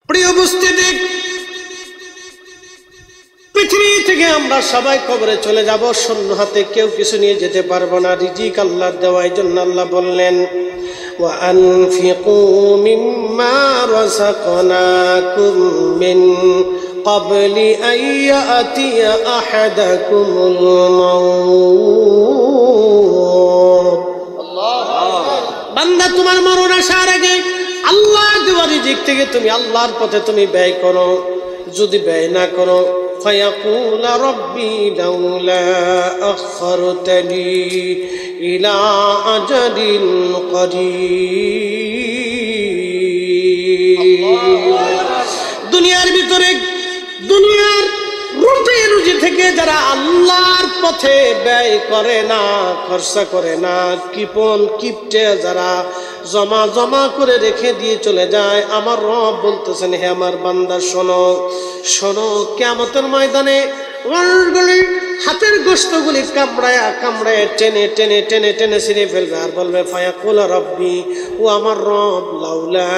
প্রিয় উপস্থিতি, পৃথিবী থেকে আমরা সবাই কবরে চলে যাব, শূন্য হাতে কেউ কিছু নিয়ে যেতে পারবো না। রিজিক আল্লাহর দেওয়া, এই জন্য আল্লাহ বললেন وأنفقوا مما رزقناكم من قبل أن يأتي أحدكم الموت। বান্দা, তোমার মরণ আসার আগে আল্লাহর দেওয়া রিজিক থেকে তুমি আল্লাহর পথে তুমি ব্যয় করো। যদি ব্যয় না করো, فيقول ربي لولا أخرتني إلى أجل قريب। দুনিয়ার ভিতরে দুনিয়ার রুজি থেকে যারা আল্লাহর পথে ব্যয় করে না, খরচা করে না, কিপন কিপটে যারা জমা করে রেখে দিয়ে চলে যায়, আমার রব বলতেছেন, হে আমার বান্দা, শোনো শোনো, কিয়ামতের ময়দানে হাতের গোশতগুলি কামড়ায় টেনে টেনে টেনে টেনে ছিঁড়ে ফেলবে আর বলবে ফায়াকুল রব্বি, ও আমার রব, লাউলা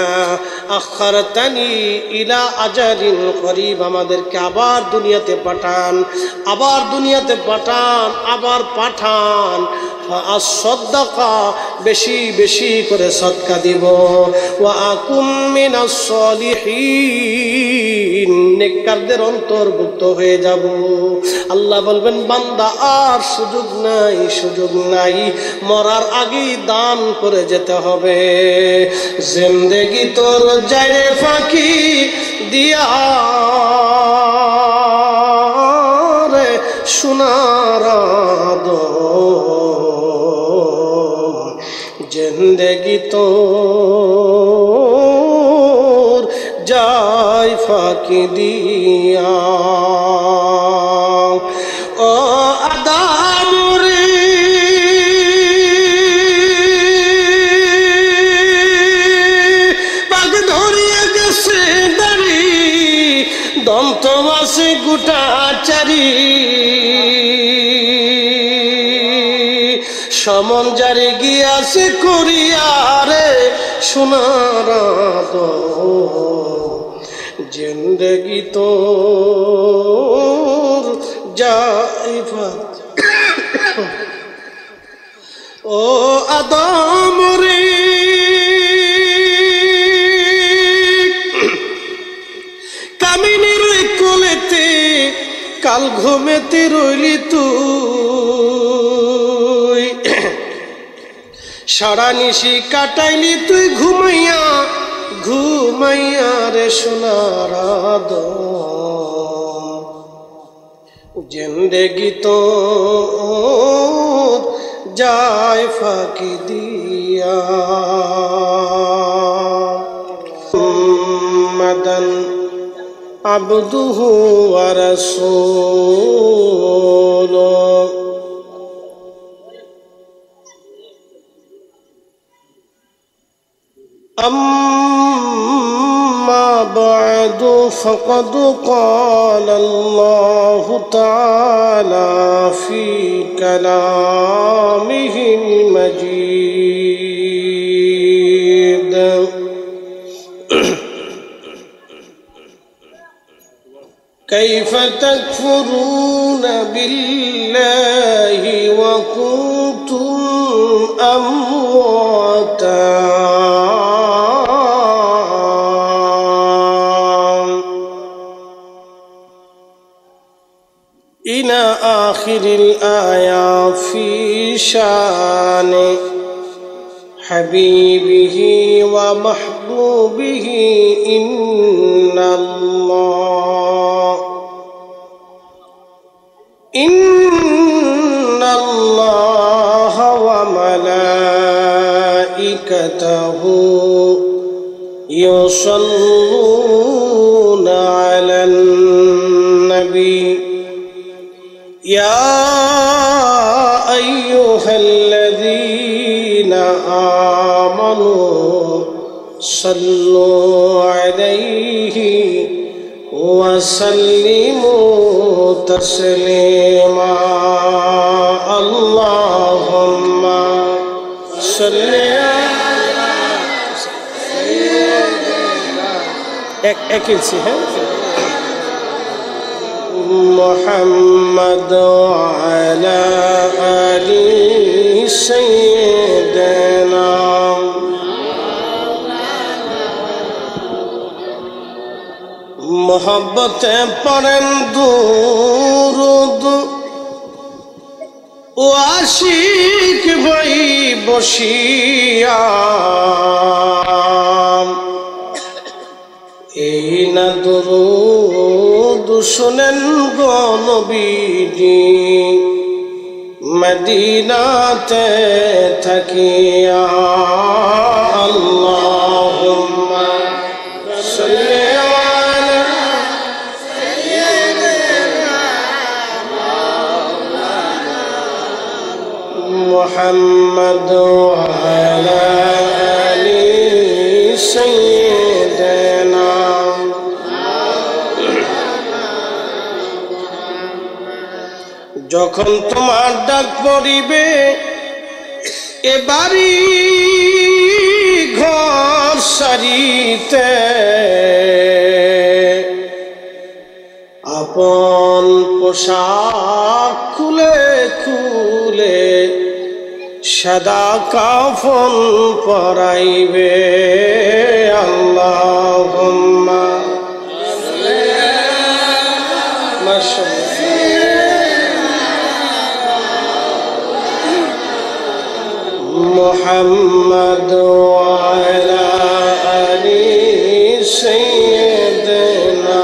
আখারতানি ইলা আজালিন করিব, আমাদেরকে আবার দুনিয়াতে পাঠান, আবার দুনিয়াতে পাঠান, আবার পাঠান, ফাআসসাদাকা, বেশি বেশি করে সদকা দিব, ওয়া আকুম মিনাস সলিহিন, নেককারদের অন্তর্ভুক্ত হয়ে যাব। আল্লাহ বলবেন, বান্দা আর সুযোগ নাই, মরার আগেই দান করে যেতে হবে। জিন্দেগি তোর যায় ফাঁকি দিয়া রে সোনার আদম, জিন্দেগি তোর যায় ফাঁকি দিয়া। ও আদম রে, বাঘ ধরিয়া গেছে দাড়ি, দন্ত মাসে গোটা চারি, সমন জারি গিয়াছে করিয়ারে সোনার জিন্দগি তোর যায় ফাঁকি। ও আদম রে, কামিনীর কোলেতে কাল ঘুমেতে রইলি তুই, সারা নিশি কাটাইলি তুই ঘুমাইয়া ঘুমাইয়া রে সোনার আদম, জিন্দেগি তোর যায় ফাঁকি দিয়া। মুহাম্মাদান আবদুহু ওয়া রাসূলুহু। أما بعد فقد قال الله تعالى في كلامه المجيد كيف تكفرون بالله وكنتم أمواتا إلى آخر الآية في شان حبيبه ومحبوبه إن الله وملائكته يصلون على النبي يا أيها الذين آمنوا صلوا عليه وسلموا تسليما اللهم صل على سيدنا এক ইঞ্চি, হ্যাঁ। মুহাম্মদ আলা আলি সাইয়্যিদিনা মোহব্বতে পড়েন দুরুদ ও আশিক ভাই বসিয়া এই না দুরুদ শুনেন গো নবীজি মদিনাতে থাকিয়া আল্লাহুম্মা সাল্লি আলা মুহাম্মদ ওয়ালা আলি সাইয়্যিদিনা যখন তোমার ডাক পড়িবে এ বাড়ি ঘর সারিতে আপন পোশাক খুলে খুলে সাদা কাফন পরাইবে আল্লাহুম্মা মুহাম্মদ ওয়ালা আলি সাইয়্যিদিনা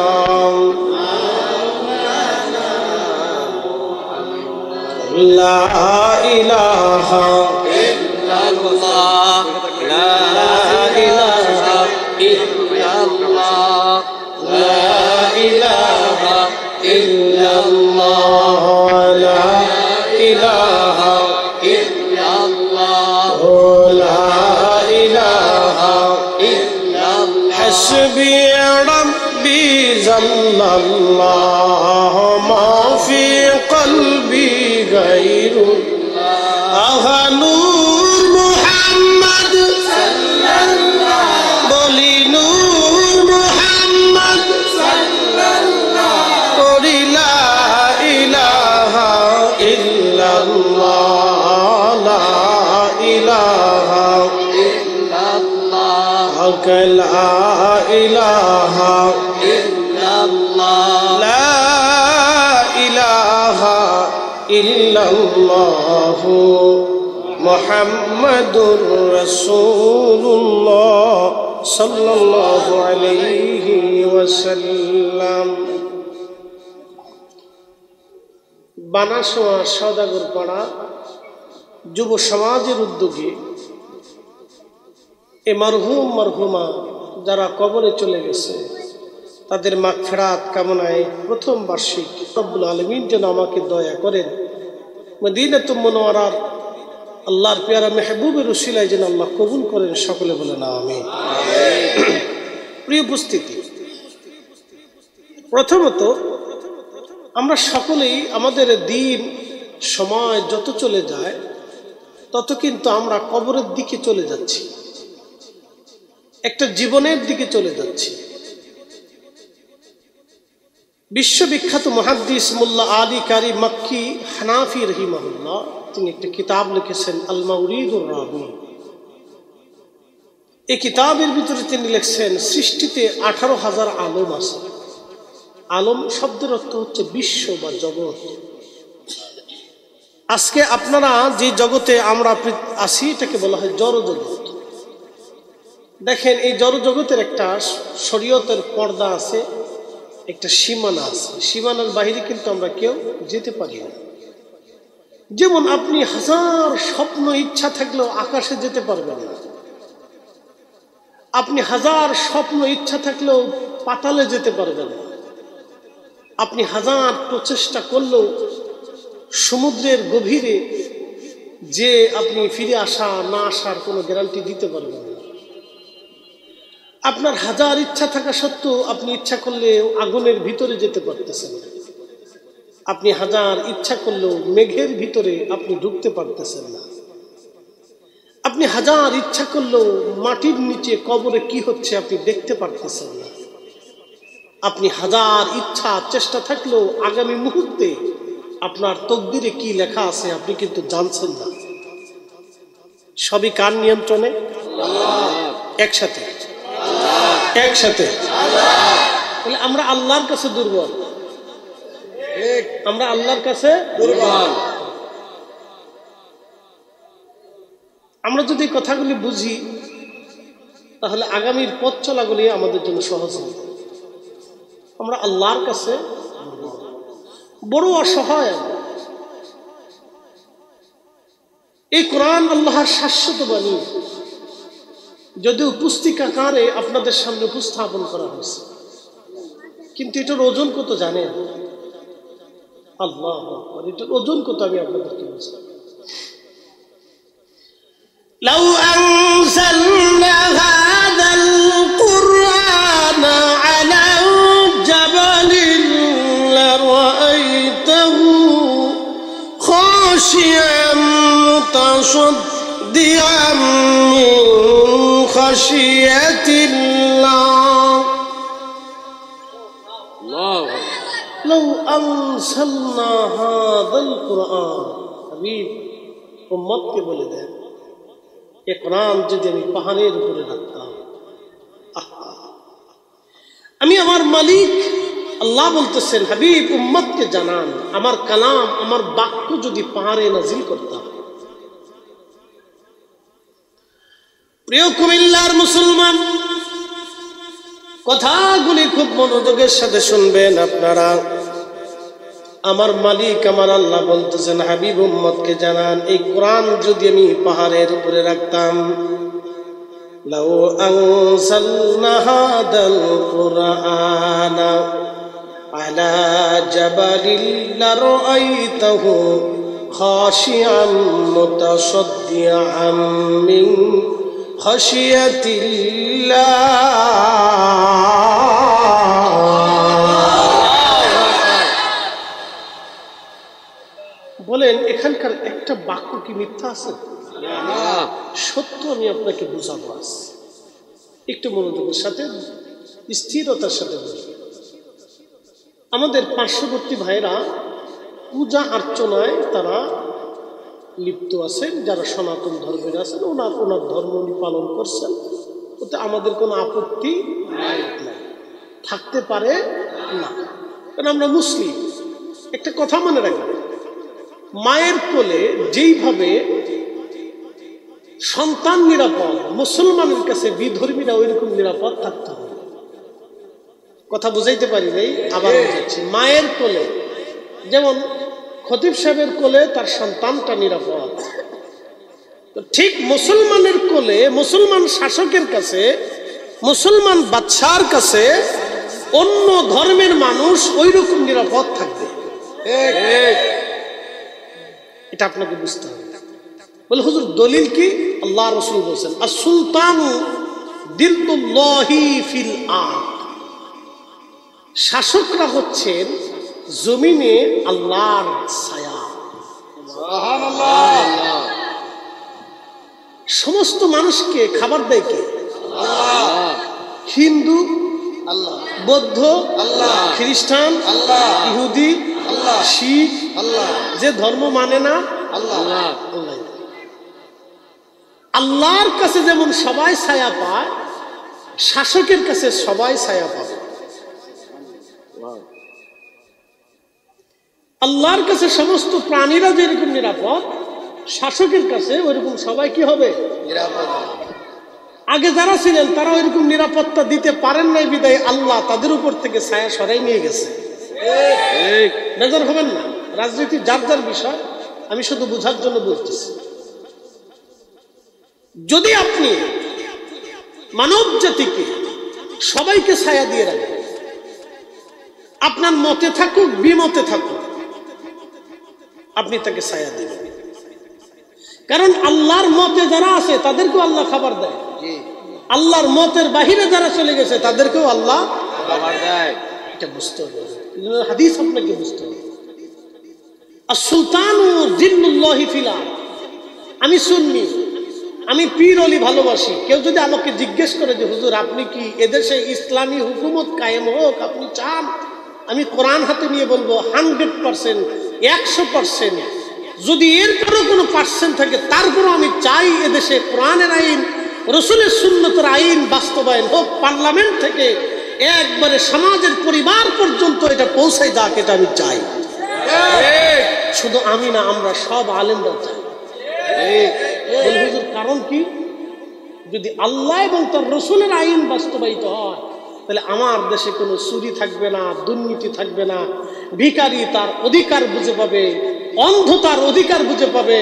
লা ইলাহা ইল্লাল্লাহ লা ইলাহা ইল্লাল্লাহ লা ইলাহা ইল্লাল্লাহ লা ইলাহা ইল্লাল্লাহ লা ইলাহা ইল্লাল্লাহ হাসবি রাব্বি জাল্লাল্লাহ মা ফি কলবি গায়রুল্লাহ নূর মুহাম্মদ সাল্লাল্লাহ বলি নূর মুহাম্মদ সাল্লাল্লাহ করি লা ইলাহা ইল্লাল্লাহ লা ইলাহা ইল্লাল্লাহ লা ইলাহা ইল্লাল্লাহ লা ইলাহা ইল্লাল্লাহ মুহাম্মাদুর রাসূলুল্লাহ সাল্লাল্লাহু আলাইহি ওয়াসাল্লাম। বানাসোয়া সওদাগর পাড়া যুব সমাজের উদ্যোগে এ মরহুম মরহুমা যারা কবরে চলে গেছে তাদের মাগফিরাত কামনায় প্রথম বার্ষিক রব্বুল আলামিন যেন আমাকে দয়া করেন, মদিনাতুল মুনাওয়ারার আল্লাহর পেয়ারা মেহবুবের উসিলায় যেন আল্লাহ কবুল করেন, সকলে বলেন আমিন। প্রিয় উপস্থিতি, প্রথমত আমরা সকলেই আমাদের দিন সময় যত চলে যায় তত কিন্তু আমরা কবরের দিকে চলে যাচ্ছি, একটা জীবনের দিকে চলে যাচ্ছি। বিশ্ববিখ্যাত মুহাদ্দিস মোল্লা আলী কারি মক্কি হানাফি রহিমাহুল্লাহ তিনি একটা কিতাব লিখেছেন আল মাওরিদুর রাবি। এই কিতাবের ভিতরে তিনি লিখছেন সৃষ্টিতে 18,000 আলম আছে। আলম শব্দের অর্থ হচ্ছে বিশ্ব বা জগৎ। আজকে আপনারা যে জগতে আমরা আছি এটাকে বলা হয় জড় জগৎ। দেখেন এই জড় জগতের একটা শরীয়তের পর্দা আছে, একটা সীমানা আছে, সীমানার বাইরে কিন্তু আমরা কেউ যেতে পারি না। যেমন আপনি হাজার স্বপ্ন ইচ্ছা থাকলেও আকাশে যেতে পারবেন না, আপনি হাজার স্বপ্ন ইচ্ছা থাকলেও পাতালে যেতে পারবেন না, আপনি হাজার প্রচেষ্টা করলেও সমুদ্রের গভীরে যে আপনি ফিরে আসা না আসার কোনো গ্যারান্টি দিতে পারবেন না। আপনার হাজার ইচ্ছা থাকা সত্ত্বেও আপনি ইচ্ছা করলে আগুনের ভিতরে যেতে পারতেছেন না, আপনি হাজার ইচ্ছা করলেও মেঘের ভিতরে আপনি ঢুকতে পারতেছেন না, আপনি হাজার ইচ্ছা করলেও মাটির নিচে কবরে কি হচ্ছে আপনি দেখতে পারতেছেন না। আপনি হাজার ইচ্ছা চেষ্টা থাকলেও আগামী মুহূর্তে আপনার তকদিরে কি লেখা আছে আপনি কিন্তু জানছেন না। সবই কার নিয়ন্ত্রণে? একসাথে একসাথে। তাহলে আমরা আল্লাহর কাছে দুর্বল, আমরা আল্লাহর কাছে দুর্বল। আমরা যদি কথাগুলি বুঝি তাহলে আগামীর পথ চলাগুলি আমাদের জন্য সহজ হবে। আমরা আল্লাহর কাছে বড় অসহায়। এই কোরআন আল্লাহর শাশ্বত বাণী, যদিও পুস্তিকাকারে আপনাদের সামনে উপস্থাপন করা হয়েছে, কিন্তু এটার ওজন কত জানেন? আল্লাহ, এটার ওজন কত আমি আপনাদেরকে বলছি। لو أنزلنا هذا القرآن على جبل لرأيته خاشعا متصدعا من خشية الله لو أنزلنا هذا القرآن حبيب উম্মতকে বলে দেন, এ কোরআন যদি আমি পাহাড়ের উপরে রাখতাম, আমি আমার মালিক আল্লাহ বলতেছেন হাবিব উম্মতকে জানান, আমার কালাম আমার বাক্য যদি পাহাড়ে নাজিল করতাম। প্রিয় কুমিল্লার মুসলমান, কথাগুলি খুব মনোযোগের সাথে শুনবেন আপনারা। আমার মালিক আমার আল্লাহ বলতেছেন হাবিব উম্মতকে জানান, এই কোরআন যদি আমি পাহাড়ের উপরে রাখতাম, লাউ আনসালনা হাদাল কুরআনা আলা জাবালিল লারাআইতাহু খাশিআন মুতাসাদ্দিআন মিন খাশিয়াতিল্লাহ। বলেন এখানকার একটা বাক্য কি মিথ্যা আছে? সত্য আমি আপনাকে বুঝাবো। একটু মনোযোগের সাথে স্থিরতার সাথে বুঝবেন। আমাদের পার্শ্ববর্তী ভাইরা পূজা অর্চনায় তারা লিপ্ত আছেন, যারা সনাতন ধর্মের আছেন ওনার ধর্ম উনি পালন করছেন, ওতে আমাদের কোনো আপত্তি থাকতে পারে না, কারণ আমরা মুসলিম। একটা কথা মনে রাখবেন, মায়ের কোলে যেইভাবে সন্তান নিরাপদ, মুসলমানের কাছে বিধর্মীরা ওইরকম নিরাপদ থাকতে হবে। কথা বুঝাইতে পারি নাই, আবার বুঝাচ্ছি। মায়ের কোলে যেমন খতিব সাহেবের কোলে তার সন্তানটা নিরাপদ, তো ঠিক মুসলমানের কোলে মুসলমান শাসকের কাছে, মুসলমান বাদশার কাছে অন্য ধর্মের মানুষ ওইরকম নিরাপদ থাকবে। এটা আপনাকে বুঝতে হবে। বলে হুজুর দলিল কি? আল্লাহ রাসূল বলেছেন আস-সুলতানু দিল্লুল্লাহি ফিল আরদ, শাসকরা হচ্ছেন জমিনে আল্লাহর ছায়া। সুবহানাল্লাহ। সমস্ত মানুষকে খাবার দেয় কে? আল্লাহ। হিন্দু আল্লাহ, বৌদ্ধ আল্লাহ, খ্রিস্টান আল্লাহ, ইহুদি আল্লাহ, শিখ আল্লাহ, যে ধর্ম মানে না আল্লাহ। আল্লাহর কাছে যেমন সবাই ছায়া পায়, শাসকের কাছে সবাই ছায়া পাবে। আল্লাহর কাছে সমস্ত প্রাণীরা যেরকম নিরাপদ, শাসকের কাছে ওইরকম সবাই কি হবে? নিরাপদ। আগে যারা ছিলেন তারা ওইরকম নিরাপত্তা দিতে পারেন নাই বিদায় আল্লাহ তাদের উপর থেকে ছায়া সরাই নিয়ে গেছে। বেজার হবেন না, রাজনীতি যার যার বিষয়, আমি শুধু বোঝার জন্য বলতেছি। যদি আপনি মানব জাতিকে সবাইকে ছায়া দিয়ে রাখবেন, আপনার মতে থাকুক বিমতে থাকুক, আপনি তাকে ছায়া দিবেন। কারণ আল্লাহর মতে যারা আছে তাদেরকেও আল্লাহ খাবার দেয়, আল্লাহর মতের বাহিরে যারা চলে গেছে তাদেরকেও আল্লাহ খাবার দেয়। এটা বুঝতে হবে, হাদিস আপনাকে বুঝতে হবে। আর সুলতানু জিল্লুল্লাহি ফিল আরদ, আমি সুন্নি, আমি পীর অলি ভালোবাসি। কেউ যদি আমাকে জিজ্ঞেস করে যে হুজুর আপনি কি এদেশে ইসলামী হুকুমত কায়েম হোক আপনি চান, আমি কোরআন হাতে নিয়ে বলবো 100%, 100%। যদি এরপরও কোনো পার্সেন্ট থাকে তারপরও আমি চাই এদেশে কোরআনের আইন, রসুলের সুন্নতের আইন বাস্তবায়ন হোক, পার্লামেন্ট থেকে একবারে সমাজের পরিবার পর্যন্ত এটা পৌঁছায় যাক, এটা আমি চাই। শুধু আমি না, আমরা সব আলেমরা চাই। হুজুর কারণ কি? যদি আল্লাহ এবং তার রসুলের আইন বাস্তবায়িত হয় তাহলে আমার দেশে কোনো চুরি থাকবে না, দুর্নীতি থাকবে না, ভিখারি তার অধিকার বুঝে পাবে, অন্ধ তার অধিকার বুঝে পাবে,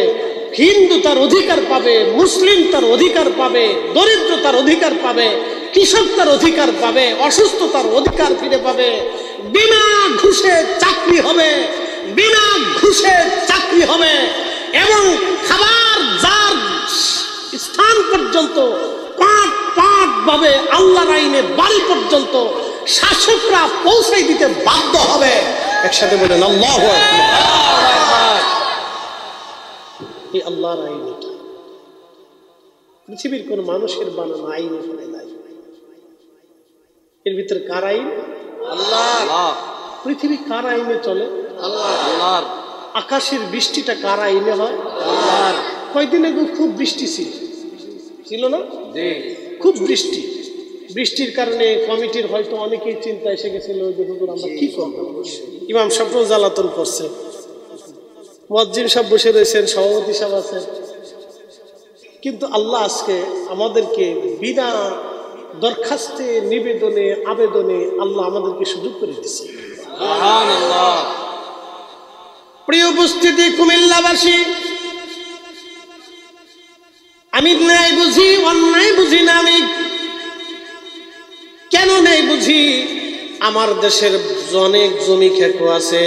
হিন্দু তার অধিকার পাবে, মুসলিম তার অধিকার পাবে, দরিদ্র তার অধিকার পাবে, কৃষক তার অধিকার পাবে, অসুস্থ তার অধিকার ফিরে পাবে, বিনা ঘুষে চাকরি হবে, বিনা ঘুষে চাকরি হবে, এবং খাবার যার স্থান পর্যন্ত পাট পাট ভাবে আল্লাহর আইনে বাড়ি পর্যন্ত শাসকরা পৌঁছাই দিতে বাধ্য হবে। একসাথে বলেন আল্লাহু আকবার। এই আল্লাহর আইন, এটা পৃথিবীর কোন মানুষের বানানো আইন এখানে নাই। এর ভিতরে কার আইন? আল্লাহ। পৃথিবী কার আইনে চলে? আল্লাহর। আকাশের বৃষ্টিটা কার আইনে হয়? আল্লাহর। কয়দিন আগে খুব বৃষ্টি ছিল না? খুব বৃষ্টি। বৃষ্টির কারণে কমিটির হয়তো অনেকেই চিন্তা এসে গেছিল যে হুজুর আমরা কি করব। ইমাম সাহেব জ্বালাতন করছে, মুয়াজ্জিন সাহেব বসে রয়েছেন, সভাপতি সাহেব আছেন, কিন্তু আল্লাহ আজকে আমাদেরকে বিনা দরখাস্তে, নিবেদনে, আবেদনে আল্লাহ আমাদেরকে সুযোগ করে দিচ্ছে। সুবহানাল্লাহ। প্রিয় উপস্থিতি, কুমিল্লাবাসী, আমি ন্যায় বুঝি, অন্যায় বুঝি না। আমি কেন ন্যায় বুঝি? আমার দেশের অনেক জমি খেকো আছে,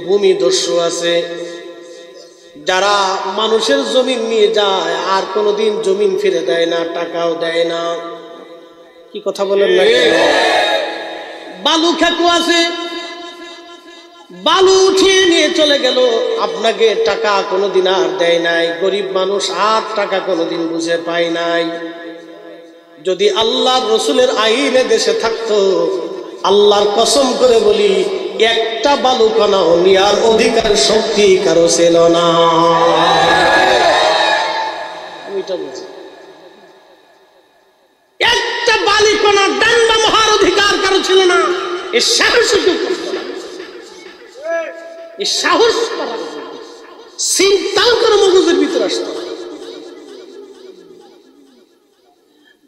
ভূমি দস্যু আছে, যারা মানুষের জমিন নিয়ে যায় আর কোনোদিন জমিন ফিরে দেয় না, টাকাও দেয় না। কি কথা বলেন না? বালু খেকো আছে, বালু উঠিয়ে নিয়ে চলে গেল, আপনাকে টাকা কোনোদিন আর দেয় নাই। গরিব মানুষ আর টাকা কোনোদিন বুঝে পায় নাই। যদি আল্লাহর রসুলের আইনে দেশে থাকতো, আল্লাহর কসম করে বলি একটা বালু কণাও নেওয়ার অধিকার শক্তি কারো ছিল না। একটা বালি কণা ডান্ডা মহার অধিকার কারো ছিল না। এর সাহস এই সাহস করা চিন্তাও করে মগজের ভিতরে আসত।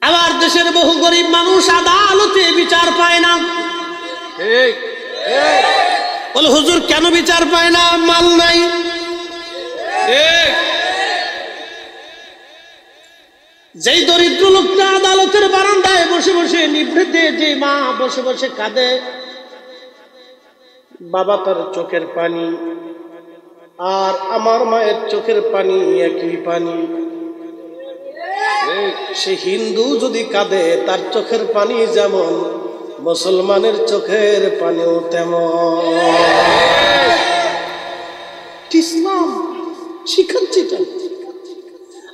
আবার দেশের বহু গরিব মানুষ আদালতে বিচার পায় না। বলে হুজুর কেন বিচার পায় না? মাল নাই। যেই দরিদ্র লোকটা আদালতের বারান্দায় বসে বসে নিভৃতে, যে মা বসে বসে কাঁদে, বাবা তার চোখের পানি আর আমার মায়ের চোখের পানি একই পানি। সে হিন্দু যদি কাঁদে তার চোখের পানি যেমন, মুসলমানের চোখের পানিও তেমন। ইসলাম শিখাচ্ছে,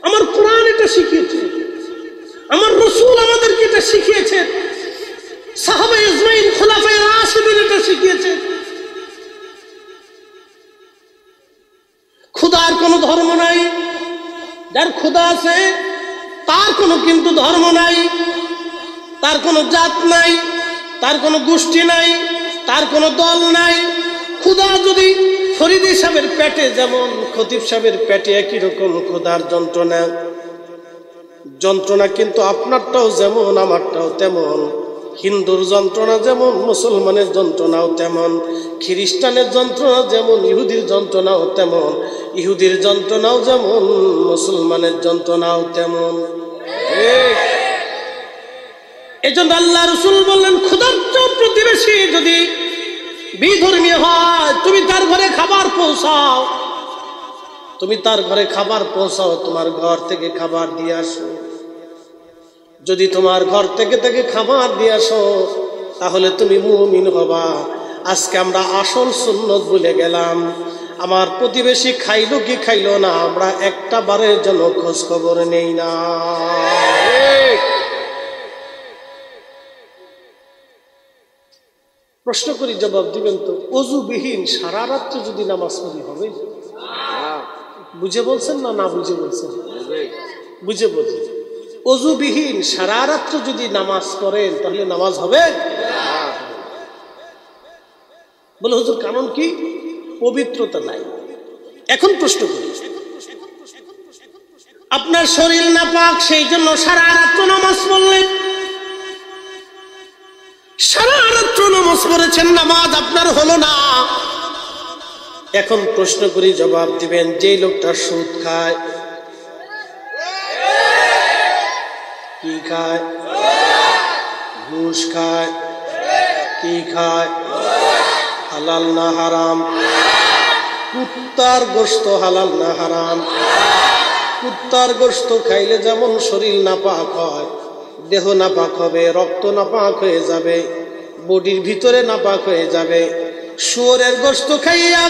আমার কোরআন এটা শিখিয়েছে, আমার রাসূল আমাদেরকে এটা শিখিয়েছে, সাহাবা ইজমাইন খোলাফায়ে রাশিদিন এটা শিখিয়েছে। খুদার কোনো ধর্ম নাই, যার খুদা আছে তার কোনো কিন্তু ধর্ম নাই, তার কোনো জাত নাই, তার কোনো গোষ্ঠী নাই, তার কোনো দল নাই। খুদা যদি ফরিদি সাহেবের পেটে যেমন, খতিব সাহেবের পেটে একই রকম খুদার যন্ত্রণা, যন্ত্রণা কিন্তু আপনারটাও যেমন আমারটাও তেমন। হিন্দুর যন্ত্রণা যেমন, মুসলমানের যন্ত্রণাও তেমন। খ্রিস্টানের যন্ত্রণা যেমন, ইহুদির যন্ত্রণাও তেমন। ইহুদির যন্ত্রণাও যেমন, মুসলমানের যন্ত্রণাও তেমন। এজন্য আল্লাহ রাসূল বললেন, ক্ষুধার্ত প্রতিবেশী যদি বিধর্মী হয়, তুমি তার ঘরে খাবার পৌঁছাও, তুমি তার ঘরে খাবার পৌঁছাও, তোমার ঘর থেকে খাবার দিয়ে আসো। যদি তোমার ঘর থেকে খাবার দিয়ে আসো তাহলে তুমি মুমিন হবা। আজকে আমরা আসল সুন্নত ভুলে গেলাম। আমার প্রতিবেশী খাইলো কি খাইলো না, আমরা একটা বারের জন্য খোঁজ খবর নেই না। প্রশ্ন করি, জবাব দিবেন তো? অজুবিহীন সারা রাত্র যদি নামাজ পড়ি হবে? বুঝে বলছেন না না বুঝে বলছেন? বুঝে বলছেন। অজুবিহীন সারা রাত্র যদি নামাজ পড়েন তাহলে নামাজ হবে? বলে হুজুর কারণ কি? পবিত্রতা নাই। এখন প্রশ্ন করি, আপনার শরীর নাপাক সেই জন্য সারা রাত্র নামাজ পড়লেন, সারা রাত্র নামাজ পড়েছেন, নামাজ আপনার হলো না। এখন প্রশ্ন করি, জবাব দিবেন। যে লোকটা সুদ খায়, কি খায়? ঘুষ খায়, কি খায়? হালাল না হারাম? কুত্তার গোশত হালাল না হারাম? কুত্তার গোশত খাইলে যেমন শরীর নাপাক হয়, দেহ নাপাক হবে, রক্ত নাপাক হয়ে যাবে, বডির ভিতরে নাপাক হয়ে যাবে। শুয়োরের গোশত খাইয়া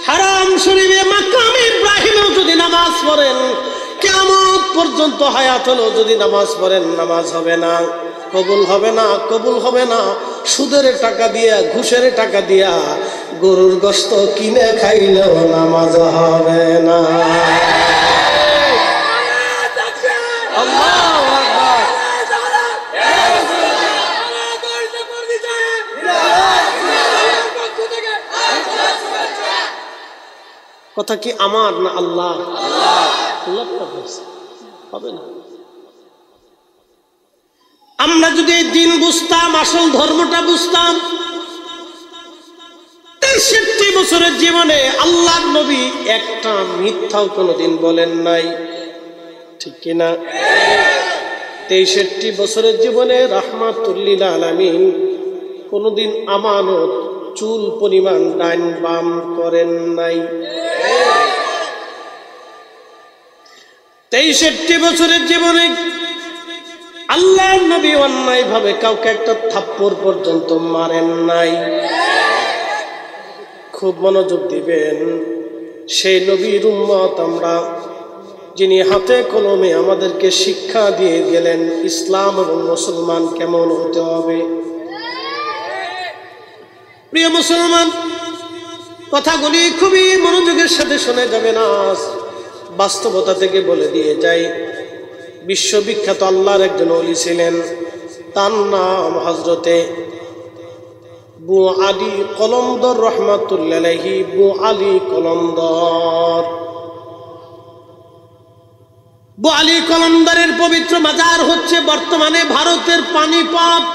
হারাম শরীরে মাকাম ইব্রাহিমেও যদি নামাজ পড়েন, কিয়ামত পর্যন্ত হায়াত হলো যদি নামাজ পড়েন, নামাজ হবে না, কবুল হবে না, কবুল হবে না। সুদের টাকা দিয়া, ঘুষের টাকা দিয়া গরুর গোশত কিনে খাইলেও নামাজ হবে না। কথা কি আমার না আল্লাহ? হবে না। আমরা যদি এই দিন বুঝতাম, আসল ধর্মটা বুঝতাম, ৬৩ বছরের জীবনে আল্লাহর নবী একটা মিথ্যাও কোনোদিন বলেন নাই, ঠিক কিনা? ৬৩ বছরের জীবনে রাহমাতুল লিল আলামিন কোনোদিন আমানত চুল পরিমাণ ডাইন বাম করেন নাই। ৬৩ বছরের জীবনে আল্লাহর নবী অন্যায় ভাবে কাউকে একটা থাপ্পড় পর্যন্ত মারেন নাই। খুব মনোযোগ দিবেন। সেই নবীর উম্মত আমরা, যিনি হাতে কলমে আমাদেরকে শিক্ষা দিয়ে গেলেন ইসলাম এবং মুসলমান কেমন হতে হবে। প্রিয় মুসলমান, কথাগুলি খুবই মনোযোগের সাথে শুনে যাবেন। আজ বাস্তবতা থেকে বলে দিয়ে যাই, বিশ্ববিখ্যাত আল্লাহর একজন ওলি ছিলেন, তার নাম হযরতে বু আলী কলমদর রহমাতুল্লাহ আলাইহি। বু আলী কলমদর, বু আলী কলমদরের পবিত্র মাজার হচ্ছে বর্তমানে ভারতের পানিপথ।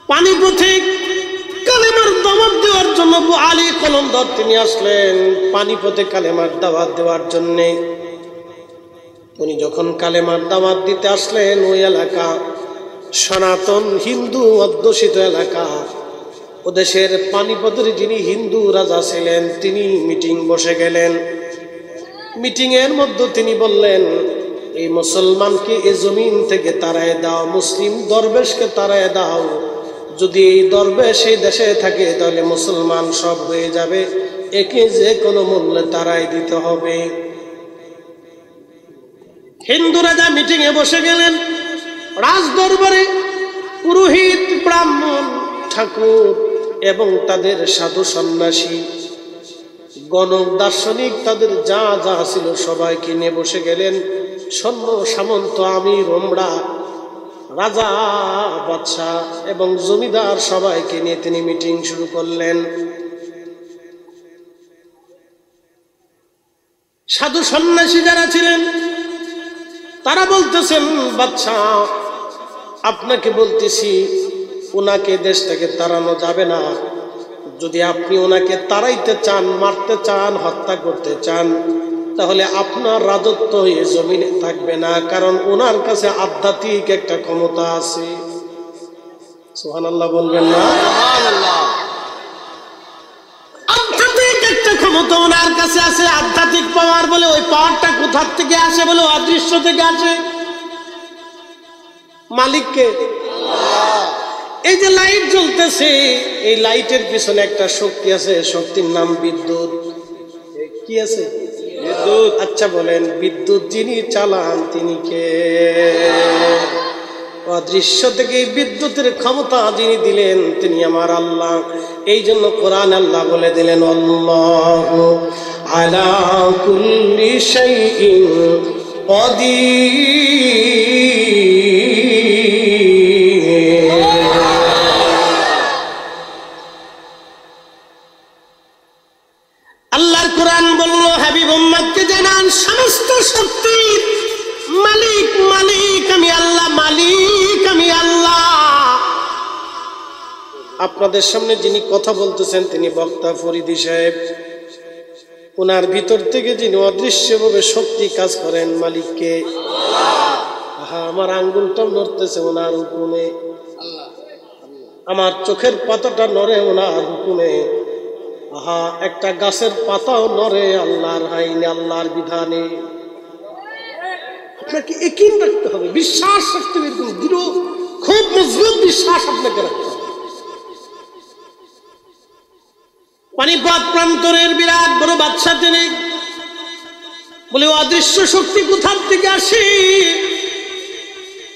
পানিপথে কালেমার দাওয়াত দেওয়ার জন্য বু আলী কলমদর তিনি আসলেন পানিপথে কালেমার দাওয়াত দেওয়ার জন্যে। উনি যখন কালেমার দাওয়াত দিতে আসলেন, ওই এলাকা সনাতন হিন্দু অধ্যুষিত এলাকা। ওদেশের পানিপথের যিনি হিন্দু রাজা ছিলেন, তিনি মিটিং বসে গেলেন। মিটিং এর মধ্যে তিনি বললেন, এই মুসলমানকে এই জমিন থেকে তাড়ায় দাও, মুসলিম দরবেশকে তাড়ায় দাও। যদি এই দরবেশ এই দেশে থাকে তাহলে মুসলমান সব হয়ে যাবে, একে যে কোনো মূল্যে তাড়াই দিতে হবে। হিন্দু রাজা মিটিং এ বসে গেলেন। রাজ দরবারে পুরোহিত, ব্রাহ্মণ, ঠাকুর এবং তাদের সাধু সন্ন্যাসী, গণক, দার্শনিক, তাদের যা যা ছিল সবাইকে নিয়ে বসে গেলেন। সৈন্য সামন্ত, আমির, ওমরা, রাজা, বাদশাহ এবং জমিদার সবাইকে নিয়ে তিনি মিটিং শুরু করলেন। সাধু সন্ন্যাসী যারা ছিলেন তারা বলতেছেন, বাদশাহ আপনাকে বলতেছি, ওনাকে দেশ থেকে তাড়ানো যাবে না। যদি আপনি ওনাকে তাড়াইতে চান, মারতে চান, হত্যা করতে চান, তাহলে আপনার রাজত্ব এই জমিনে থাকবে না, কারণ ওনার কাছে আধ্যাত্মিক একটা ক্ষমতা আছে। সুবহানাল্লাহ বলবেন না? আধ্যাত্মিক একটা ক্ষমতা ওনার কাছে আছে, আধ্যাত্মিক পাওয়ার। বলে ওই পাওয়ারটা কোথা থেকে আসে? বলে অদৃশ্য থেকে আসে। মালিককে? এই যে লাইট জ্বলতেছে, এই লাইটের পিছনে একটা শক্তি আছে, শক্তির নাম বিদ্যুৎ। কি আছে? বিদ্যুৎ। আচ্ছা বলেন, বিদ্যুৎ যিনি চালান তিনি কে? অদৃশ্য থেকে বিদ্যুতের ক্ষমতা যিনি দিলেন তিনি আমার আল্লাহ। এই জন্য কোরআন আল্লাহ বলে দিলেন, আল্লাহু আলা কুল্লি শাইইন কাদির। আল্লাহর কোরআন বলল, হাবিব উম্মতকে জানান সমস্ত শক্তির মালিক মালিক আমি আল্লাহ, মালিক আমি আল্লাহ। আপনাদের সামনে যিনি কথা বলতেছেন তিনি বক্তা ফরিদি সাহেব। ওনার ভিতর থেকে যিনি অদৃশ্যভাবে শক্তি কাজ করেন মালিককে। হ্যাঁ, আমার আঙ্গুলটাও নড়তেছে ওনার হুকুমে, আমার চোখের পাতাটা নড়ে ওনার হুকুমে। আহা, একটা গাছের পাতাও নড়ে আল্লাহর আইনে, আল্লাহর বিধানে। আপনাকে ইয়াকিন রাখতে হবে, বিশ্বাস রাখতে হবে, দৃঢ় খুব মজবুত বিশ্বাস আপনাকে রাখতে হবে। পানিপথ প্রান্তরের বিরাট বড় বাদশা তিনি বলে, অদৃশ্য শক্তি কোথার থেকে আসে?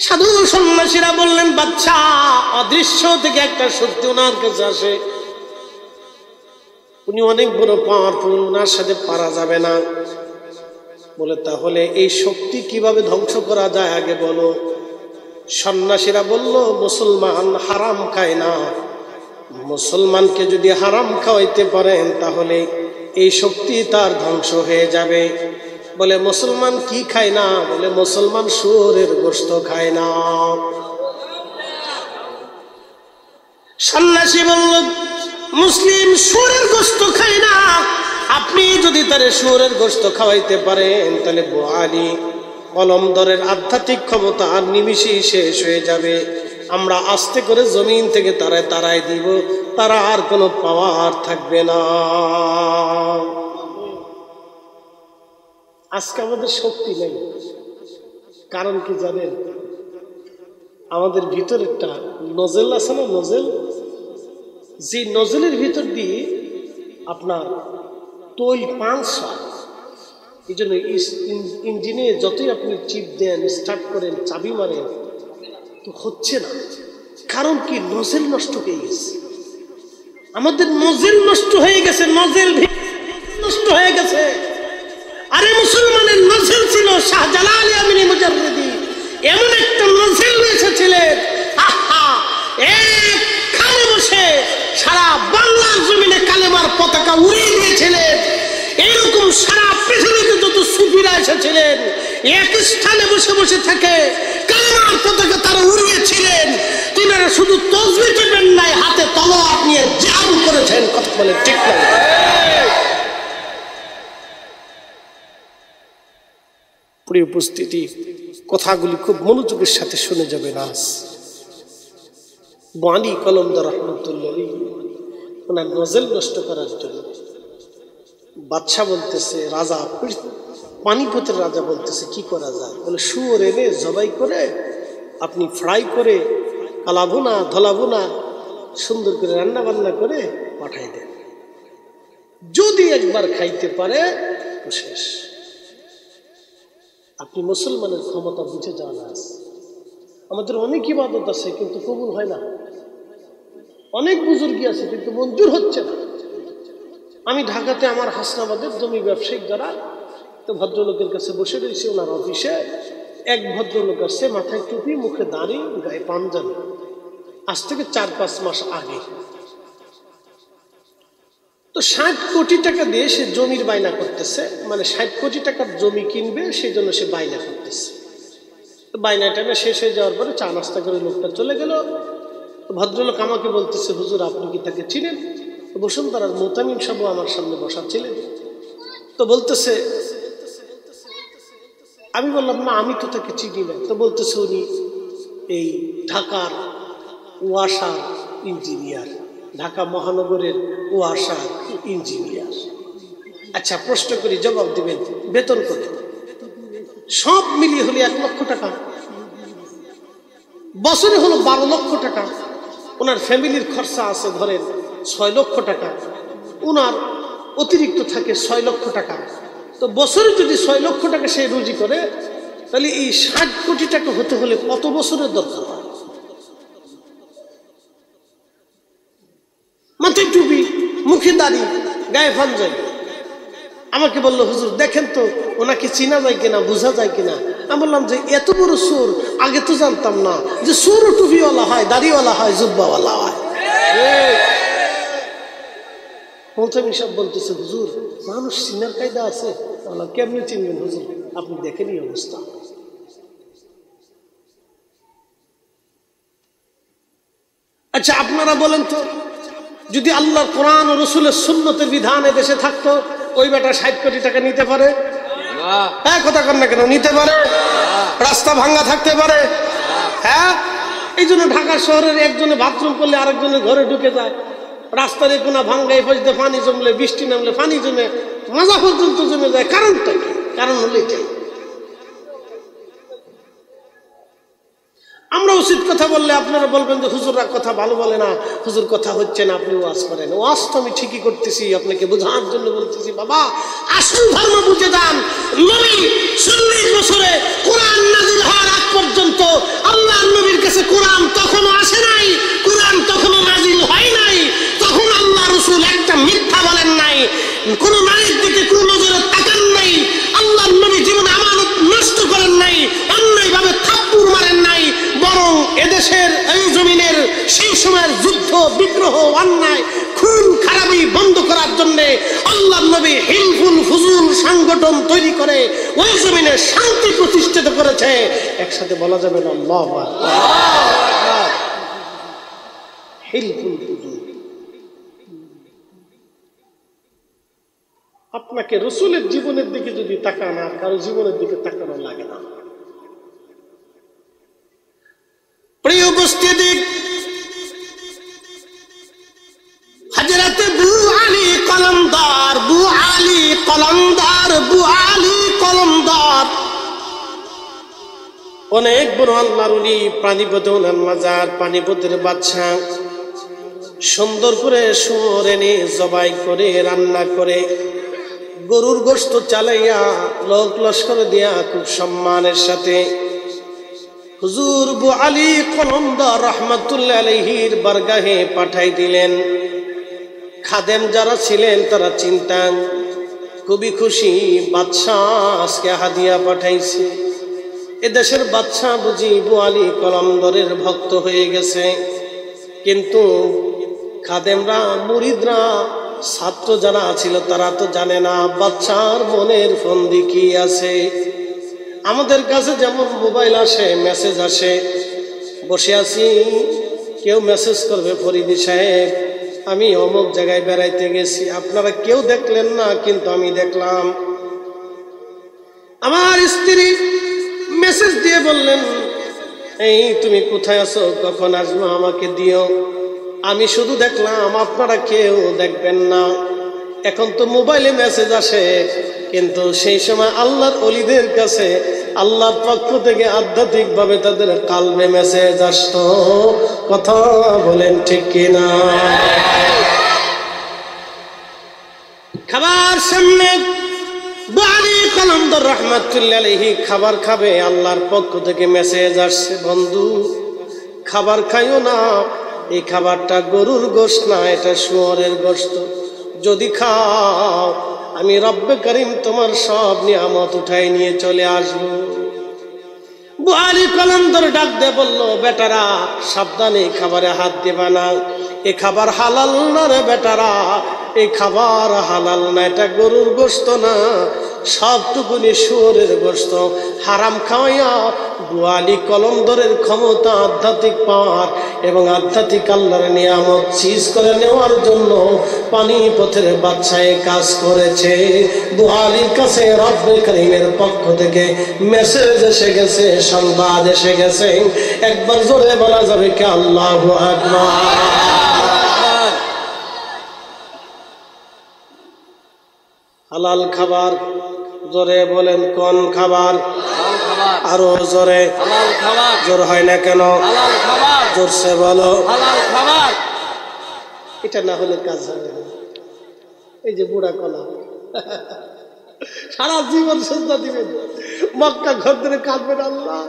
সাধু সন্ন্যাসীরা বললেন, বাদশা অদৃশ্য থেকে একটা শক্তি ওনার কাছে আসে, উনি অনেক বড় পাওয়ারফুল, ওনার সাথে পারা যাবে না। বলে, তাহলে এই শক্তি কিভাবে ধ্বংস করা যায় আগে বলো। সন্ন্যাসীরা বলল, মুসলমান হারাম খায় না, মুসলমানকে যদি হারাম খাওয়াইতে পারেন তাহলে এই শক্তি তার ধ্বংস হয়ে যাবে। বলে, মুসলমান কি খায় না? বলে, মুসলমান শুয়োরের গোশত খায় না। সন্ন্যাসী বলল, মুসলিম শুয়োরের গোশত খায় না, আপনি যদি তারে শুয়োরের গোশত খাওয়াইতে পারেন তাহলে বোয়ালি কলমদরের আধ্যাত্মিক ক্ষমতা আর নিমিষেই শেষ হয়ে যাবে। আমরা আস্তে করে জমিন থেকে তারাই দিব, তারা আর কোনো পাওয়ার থাকবে না। আজকে আমাদের শক্তি নেই, কারণ কি জানেন? আমাদের ভিতর একটা নজেল আছে না, নজেল, যে নজেলের ভিতর দিয়ে আপনার তৈল পাঁচ হয়। এই জন্য ইঞ্জিনে যতই আপনি চিপ দেন, স্টার্ট করেন, চাবি মারেন, তো হচ্ছে না। কারণ কি? নজেল নষ্ট হয়ে গেছে। আমাদের নজেল নষ্ট হয়ে গেছে, নজেল নষ্ট হয়ে গেছে। আরে মুসলমানের নজেল ছিল শাহজালাল আমিনী মুজাররিদি, এমন একটা নজেল এসেছিলেন, এখানে বসে সারা বাংলার জমিনে কালেমার পতাকা উড়িয়ে দিয়েছিলেন। এরকম সারা পৃথিবীতে যত সুফিরা এসেছিলেন এক স্থানে বসে বসে থেকে কালেমার পতাকা তারা উড়িয়েছিলেন। তিনারা শুধু তসবিহ টেপেন নাই, হাতে তলোয়ার নিয়ে জাম করেছেন। কথা বলে ঠিক না? প্রিয় উপস্থিতি, কথাগুলি খুব মনোযোগের সাথে শুনে যাবেন। আজ বাণী কলমদার রহমতুল্লাহ ওনার নজল নষ্ট করার জন্য বাদশা বলতেছে, রাজা পানিপথের রাজা বলতেছে, কি করা যায়? বলে, শুয়োর এনে জবাই করে আপনি ফ্রাই করে কালাবো না ধলাবো না, সুন্দর করে রান্না বান্না করে পাঠাই দেন। যদি একবার খাইতে পারে তো শেষ। আপনি মুসলমানের ক্ষমতা বুঝে যান। আজ আমাদের অনেক ইবাদত আছে কিন্তু কবুল হয় না, অনেক বুজুর্গি আছে কিন্তু মঞ্জুর হচ্ছে না। আমি ঢাকাতে আমার হাসনাবাদের জমি ব্যবসায়িক যারা, তো ভদ্রলোকের কাছে বসে রয়েছে ওনার অফিসে। এক ভদ্রলোক আসছে, মাথায় টুপি, মুখে দাড়ি, গায়ে পাঞ্জাবি। আজ থেকে 4-5 মাস আগে তো 60 কোটি টাকা দিয়ে সে জমির বায়না করতেছে, মানে 60 কোটি টাকার জমি কিনবে, সেই জন্য সে বায়না করতেছে। বায়নাটা শেষ হয়ে যাওয়ার পরে চা নাস্তা করে লোকটা চলে গেল। ভদ্রলোক আমাকে বলতেছে, হুজুর আপনি কি তাকে চিনেন? বসুন্ধরার মোতামিম সাহেব আমার সামনে বসা ছিলেন। তো বলতেছে, আমি বললাম না আমি তো তাকে চিনি না। তো বলতেছে, উনি এই ঢাকার ওয়াসার ইঞ্জিনিয়ার, ঢাকা মহানগরের ওয়াসার ইঞ্জিনিয়ার। আচ্ছা প্রশ্ন করি, জবাব দিবেন, বেতন কত? সব মিলিয়ে হলে 1 লক্ষ টাকা, বছরে হলো 12 লক্ষ টাকা। ওনার ফ্যামিলির খরচা আছে ধরেন 6 লক্ষ টাকা, ওনার অতিরিক্ত থাকে 6 লক্ষ টাকা। তো বছরে যদি 6 লক্ষ টাকা সে রুজি করে, তাহলে এই 60 কোটি টাকা হতে হলে কত বছরের দরকার হয়? মাথায় টুপি, মুখে দাড়ি, গায়ে পাঞ্জাবি। আমাকে বললো, হুজুর দেখেন তো ওনাকে চিনা যায় কিনা, বোঝা যায় কিনা। আমি বললাম যে এত বড় চোর, আগে তো জানতাম না যে চোরও টুপিওয়ালা হয়, দাড়িওয়ালা হয়, জুব্বাওয়ালা হয়। মৌলভী সাহেব বলতেছে, হুজুর মানুষ চিনার কায়দা আছে। বললাম, কেমনি চিনবেন হুজুর, আপনি দেখেন এই অবস্থা। আচ্ছা আপনারা বলেন তো, যদি আল্লাহর কোরআন ও রসুলের সুন্নতের বিধান দেশে থাকতো, ওই বেটা 60 কোটি টাকা নিতে পারে? হ্যাঁ, কথা কর না কেন, নিতে পারে? রাস্তা ভাঙ্গা থাকতে পারে? হ্যাঁ। এই জন্য ঢাকা শহরের একজনে বাথরুম করলে আরেকজনের ঘরে ঢুকে যায়, রাস্তার কোনা ভাঙ্গা, এই পাশে পানি জমলে, বৃষ্টি নামলে পানি জমে মাজা পর্যন্ত জমে যায়। কারণটা কি? কারণ হলো এটাই। আমরা উচিত কথা বললে আপনারা বলবেন যে হুজুররা কথা ভালো বলে না, হুজুর কথা হচ্ছে না, আপনি ওয়াজ করেন। ওয়াজ তো আমি ঠিকই করতেছি, আপনাকে বোঝানোর জন্য বলতেছি। বাবা, আসল ধর্ম বুঝে যান। নবী 40 বছরে কোরআন নাযিল হওয়ার আগ পর্যন্ত আল্লাহর নবীর কাছে কোরআন তখনও আসে নাই, কোরআন তখনও নাযিল হয় নাই। তখন আল্লাহ রাসূল একটা মিথ্যা বলেন নাই, কোন নারীর দিকে কোন নজরে তাকান নাই, আল্লাহর নবী জীবনে আমানত নষ্ট করেন নাই, অন্যায়ভাবে থাপ্পড় মারেন নাই। বরং এদেশের এই জমিনের সেই সময়ের যুদ্ধ, বিগ্রহ, অন্যায়, খুন খারাপি বন্ধ করার জন্য আল্লাহর নবী হিলফুল ফুজুল সংগঠন তৈরি করে ওই জমিনে শান্তি প্রতিষ্ঠিত করেছে। একসাথে বলা যাবে না আল্লাহু আকবার। হিলফুল ফুজুল। আপনাকে রসুলের জীবনের দিকে যদি তাকান, আর কারো জীবনের দিকে তাকানো লাগে না। প্রিয় উপস্থিতি, হযরতে বু আলী কলমদার, বু আলী কলমদার, বু আলী কলমদার অনেক বড় আল্লাহর ওলি, পানিপথে ওনার মাজার, পানিপথের বাদশা। সুন্দর করে শুয়োর এনে জবাই করে রান্না করে গরুর গোশত চালাইয়া লোক লস্কর দিয়া খুব সম্মানের সাথে হুজুর বু আলী কলমদার রহমাতুল্লাহ আলাইহির বারগাহে পাঠাই দিলেন। খাদেম যারা ছিলেন তারা চিন্তা, খুবই খুশি, বাদশাহ আজকে হাদিয়া পাঠাইছে। এদেশের বাদশাহ বুঝি বু আলী কলমদারের ভক্ত হয়ে গেছে। কিন্তু খাদেমরা, মুরিদরা, ছাত্র যারা ছিল তারা তো জানে না বাদশার মনের ফন্দি কি আছে। আমাদের কাছে যেমন মোবাইল আসে, মেসেজ আসে, বসে আছি, কেউ মেসেজ করবে, ফরিদি সাহেব আমি অমুক জায়গায় বেড়াইতে গেছি, আপনারা কেউ দেখলেন না কিন্তু আমি দেখলাম। আমার স্ত্রী মেসেজ দিয়ে বললেন, এই তুমি কোথায় আছো, কখন আসবো, আমাকে দিও। আমি শুধু দেখলাম, আপনারা কেউ দেখবেন না। এখন তো মোবাইলে মেসেজ আসে, কিন্তু সেই সময় আল্লাহর ওলিদের কাছে আল্লাহর পক্ষ থেকে আধ্যাত্মিক ভাবে তাদের কালবে মেসেজ আসতো। কথা বলেন ঠিক কিনা? খাবার সামনে বু আলী কলমদার রহমাতুল্লাহ আলাইহি খাবার খাবে, আল্লাহর পক্ষ থেকে মেসেজ আসছে, বন্ধু খাবার খাইও না, এই খাবারটা গরুর গোশত না, এটা শুয়োরের গোশত। যদি খাও আমি রব্বে করিম তোমার সব নিয়ামত উঠাই নিয়ে চলে আসবো। বু আলী কলমদার ডাক দিয়ে বলল, বেটারা সাবধানে খাবারে হাত দিবা না, এ খাবার হালাল না রে বেটারা, এই খাবার হালাল না, এটা গরুর গোশত না, সবটুকুনি শুয়োরের গোশত। হারাম খাওয়াইয়া বু আলী কলমদারের ক্ষমতা আধ্যাত্মিক পাওয়ার এবং আধ্যাত্মিক আল্লাহর নিয়ামত চিজ করে নেওয়ার জন্য পানিপথের বাদশাহ কাজ করেছে। বু আলীর কাছে রব্বে করিমের পক্ষ থেকে মেসেজ এসে গেছে, সংবাদ এসে গেছে। একবার জোরে বলা যাবে কি আল্লাহু আকবার। হালাল খাবার, জোরে বলেন কোন খাবার? আরো জোরে। জোর হয় না কেন? জোরসে বলো। এটা না হলে কাজ হবে না। এই যে বুড়া কলা সারা জীবন সেজদা দিবেন, মক্কা ঘর ধরে কাঁদবেন, আল্লাহ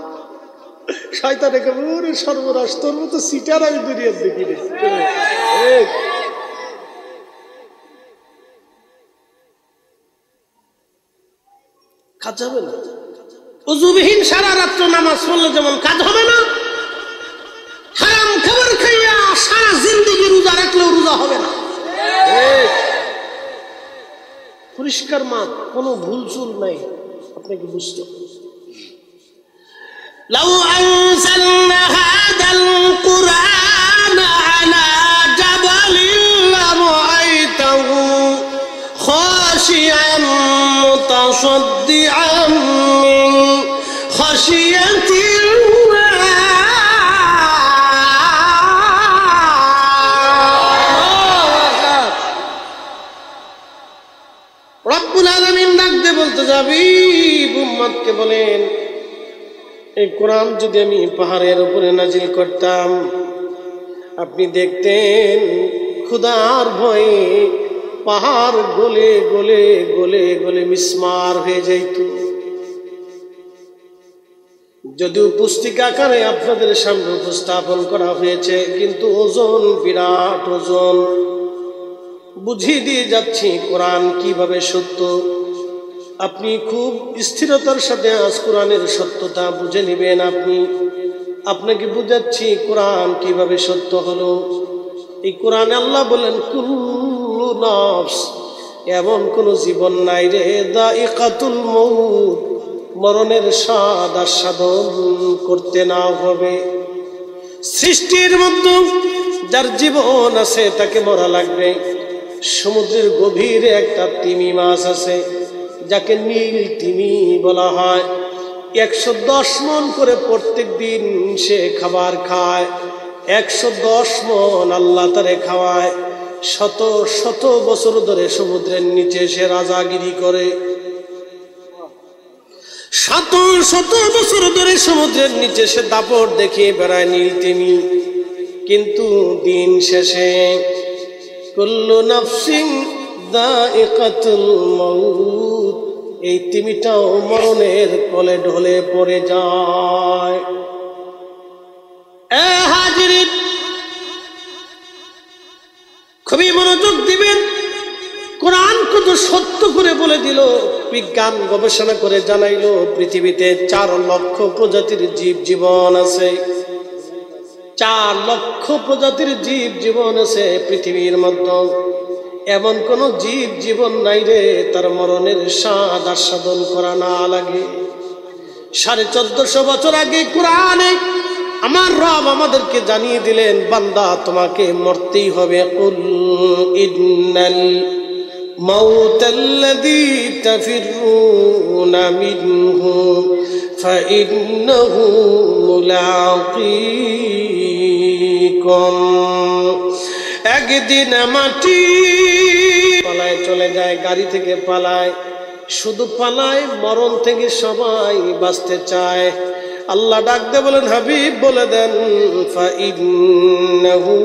শয়তানে কেমন সর্বনাশ, তোর মতো সিটার আমি দুনিয়ার দেখি রে। কাজ হবে না। উযুবিহীন সারা রাত্র নামাজ পড়লে যেমন কাজ হবে না, হারাম খাবার খাইয়া সারা জিন্দেগি রোজা রাখলেও রোজা হবে না। পরিষ্কার মাপ, কোনো ভুল চুল নাই, আপনাকে বুঝতে হবে। লাউ আনজালনা হাদাল কুরআন আলা জাবালিন লারাআইতাহু খাশিআন মুতাসাদ্দিআন মিন খাশিয়াতিল্লাহ। রব্বুল আলামিন ডাকতে বলতে যাবি উম্মতকে বলেন, এই কোরআন যদি আমি পাহাড়ের উপরে নাজিল করতাম, আপনি দেখতেন ক্ষুধার ভয়ে পাহাড় গলে গলে গলে গলে মিসমার হয়ে যাইত। যদিও পুস্তিকা আকারে আপনাদের সামনে উপস্থাপন করা হয়েছে, কিন্তু ওজন বিরাট ওজন। বুঝিয়ে দিয়ে যাচ্ছি কোরআন কিভাবে সত্য। আপনি খুব স্থিরতার সাথে আজ কোরআনের সত্যতা বুঝে নেবেন। আপনাকে বুঝাচ্ছি কোরআন কিভাবে সত্য হলো। এই কোরআনে আল্লাহ বলেন, কুল্লু নফস, এমন কোন জীবন নাই রে, দাইকাতুল মউত, মরণের স্বাদ আস্বাদন করতে না হবে। সৃষ্টির মধ্যে যার জীবন আছে তাকে মরা লাগবে। সমুদ্রের গভীরে একটা তিমি মাছ আছে, যাকে নীল তিমি বলা হয়। 110 মণ করে প্রত্যেক দিন সে খাবার খায়। 110 মণ আল্লাহ তারে খাওয়ায়। শত শত বছর ধরে সমুদ্রের নিচে সে রাজাগিরি করে। শত শত বছর ধরে সমুদ্রের নিচে সে দাপট দেখিয়ে বেড়ায় নীল তিমি। কিন্তু দিন শেষে কুল্লু নাফসিন দাইকাতুল মাউত, এই তিমিটাও মরণের কোলে ঢলে পড়ে যায়। হাজিরিন, খুবই মনোযোগ দিবেন। কোরআন কত সত্য করে বলে দিল। বিজ্ঞান গবেষণা করে জানাইলো পৃথিবীতে 4 লক্ষ প্রজাতির জীব জীবন আছে। 4 লক্ষ প্রজাতির জীব জীবন আছে পৃথিবীর মধ্যে। এমন কোন জীব জীবন নাই রে তার মরণের স্বাদ আস্বাদন করা না লাগে। 1450 বছর আগে কোরআনে আমার রব আমাদেরকে জানিয়ে দিলেন, বান্দা তোমাকে মরতেই হবে। কুল ইন্নাল মাউতাল্লাযী তাফিরুনা মিনহু ফাইন্নাহু মুলাকীকুম। একদিন মাটি পালায় চলে যায়, গাড়ি থেকে পালায়, শুধু পালায়, মরণ থেকে সবাই বাঁচতে চায়। আল্লাহ ডাকতে বলেন, হাবিব বলে দেন, ফাইন্নাহু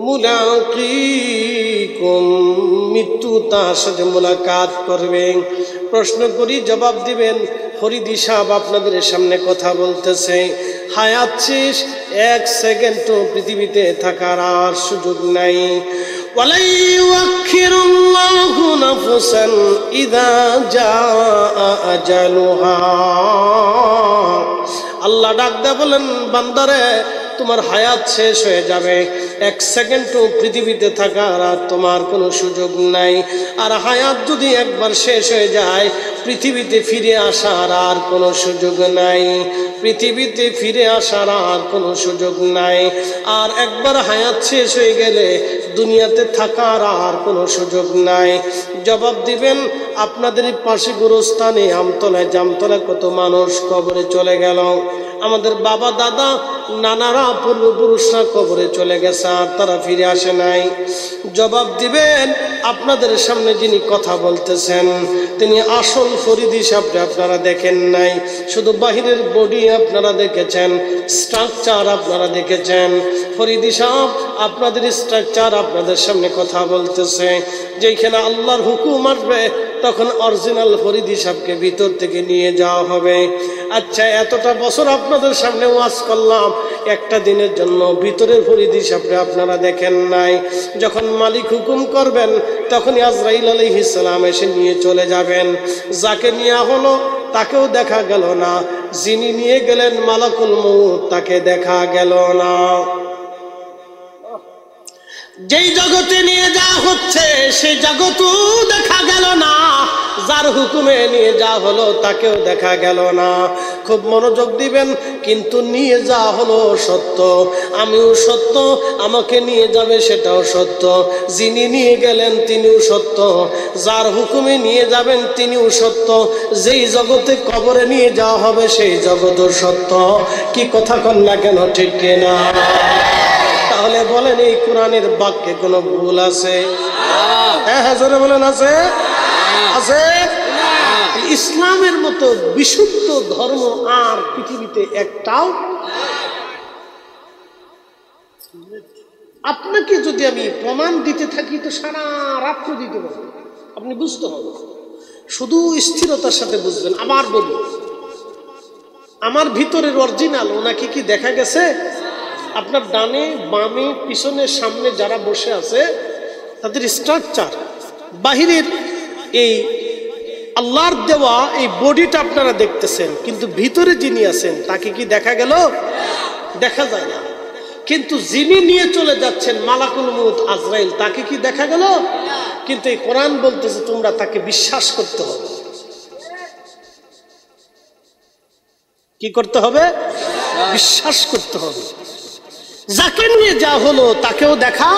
মুলাকীকুম, মৃত্যু তার সাথে মোলাকাত করবে। প্রশ্ন করি, জবাব দিবেন। ফরিদি সাহেব আপনাদের সামনে কথা বলতেছে, হায়াত শেষ, 1 সেকেন্ডও পৃথিবীতে থাকার আর সুযোগ নাই। ওয়ালা ইউআখিরুল্লাহু নাফসান ইযা জাআ আজালুহা। আল্লাহ ডাক দেয়া বলেন, বান্দারে তোমার হায়াত শেষ হয়ে যাবে, 1 সেকেন্ডও পৃথিবীতে থাকার আর তোমার কোনো সুযোগ নাই। আর হায়াত যদি একবার শেষ হয়ে যায়, পৃথিবীতে ফিরে আসার আর কোনো সুযোগ নাই। পৃথিবীতে ফিরে আসার আর কোনো সুযোগ নাই। আর একবার হায়াত শেষ হয়ে গেলে দুনিয়াতে থাকার আর কোনো সুযোগ নাই। জবাব দিবেন, আপনাদের পাশে গোরস্থানে আমতলায় জামতলায় কত মানুষ কবরে চলে গেল। আমাদের বাবা দাদা নানারা পূর্বপুরুষরা কবরে চলে গেছে আর তারা ফিরে আসে নাই। জবাব দিবেন আপনাদের সামনে যিনি কথা বলতেছেন তিনি আসল ফরিদি সাহেবকে আপনারা দেখেন নাই, শুধু বাহিরের বডি আপনারা দেখেছেন, স্ট্রাকচার আপনারা দেখেছেন। ফরিদি সাহেব আপনাদের স্ট্রাকচার আপনাদের সামনে কথা বলতেছে। যেখানে আল্লাহর হুকুম আসবে তখন অরিজিনাল ফরিদি সাহেবকে ভিতর থেকে নিয়ে যাওয়া হবে। আচ্ছা, এতটা বছর আপনাদের সামনে ওয়াজ করলাম, একটা দিনের জন্য ভিতরের ফরিদি সাহেবকে আপনারা দেখেন নাই। যখন মালিক হুকুম করবেন তখন আজরাইল আলাইহিস সালাম এসে নিয়ে চলে যাবেন। যাকে নিয়ে হলো তাকেও দেখা গেল না, যিনি নিয়ে গেলেন মালাকুল মউত তাকে দেখা গেল না। যেই জগতে নিয়ে যাওয়া হচ্ছে সেই জগতও দেখা গেল না, যার হুকুমে নিয়ে যাওয়া হলো তাকেও দেখা গেল না। খুব মনোযোগ দিবেন, কিন্তু নিয়ে যাওয়া হলো সত্য, আমিও সত্য, আমাকে নিয়ে যাবে সেটাও সত্য, যিনি নিয়ে গেলেন তিনিও সত্য, যার হুকুমে নিয়ে যাবেন তিনিও সত্য, যেই জগতে কবরে নিয়ে যাওয়া হবে সেই জগৎও সত্য। কি কথা কন না কেন, ঠিক কিনা? তাহলে বলেন এই কোরআনের বাক্যে কোনো ভুল আছে? হ্যাঁ হ্যাঁ জোরে বলেন, আছে? আছে? ইসলামের মতো বিশুদ্ধ ধর্ম আর পৃথিবীতে একটাও। আপনাকে যদি আমি প্রমাণ দিতে থাকি তো সারা রাত্র দিতে পারবো, আপনি বুঝতে হবে। শুধু স্থিরতার সাথে বুঝবেন। আবার বলি, আমার ভিতরের অরিজিনাল ওনাকে কি দেখা গেছে? আপনার ডানে বামে পিছনে সামনে যারা বসে আছে তাদের স্ট্রাকচার, বাহিরের এই আল্লাহর দেওয়া এই বডিটা আপনারা দেখতেছেন, কিন্তু ভিতরে যিনি আছেন তাকে কি দেখা গেল? দেখা যায় না। কিন্তু যিনি নিয়ে চলে যাচ্ছেন মালাকুল মউত আজরাইল, তাকে কি দেখা গেল? কিন্তু এই কোরআন বলতেছে তোমরা তাকে বিশ্বাস করতে হবে। কি করতে হবে? বিশ্বাস করতে হবে। যাকে নিয়ে যা হলো তাকেও দেখা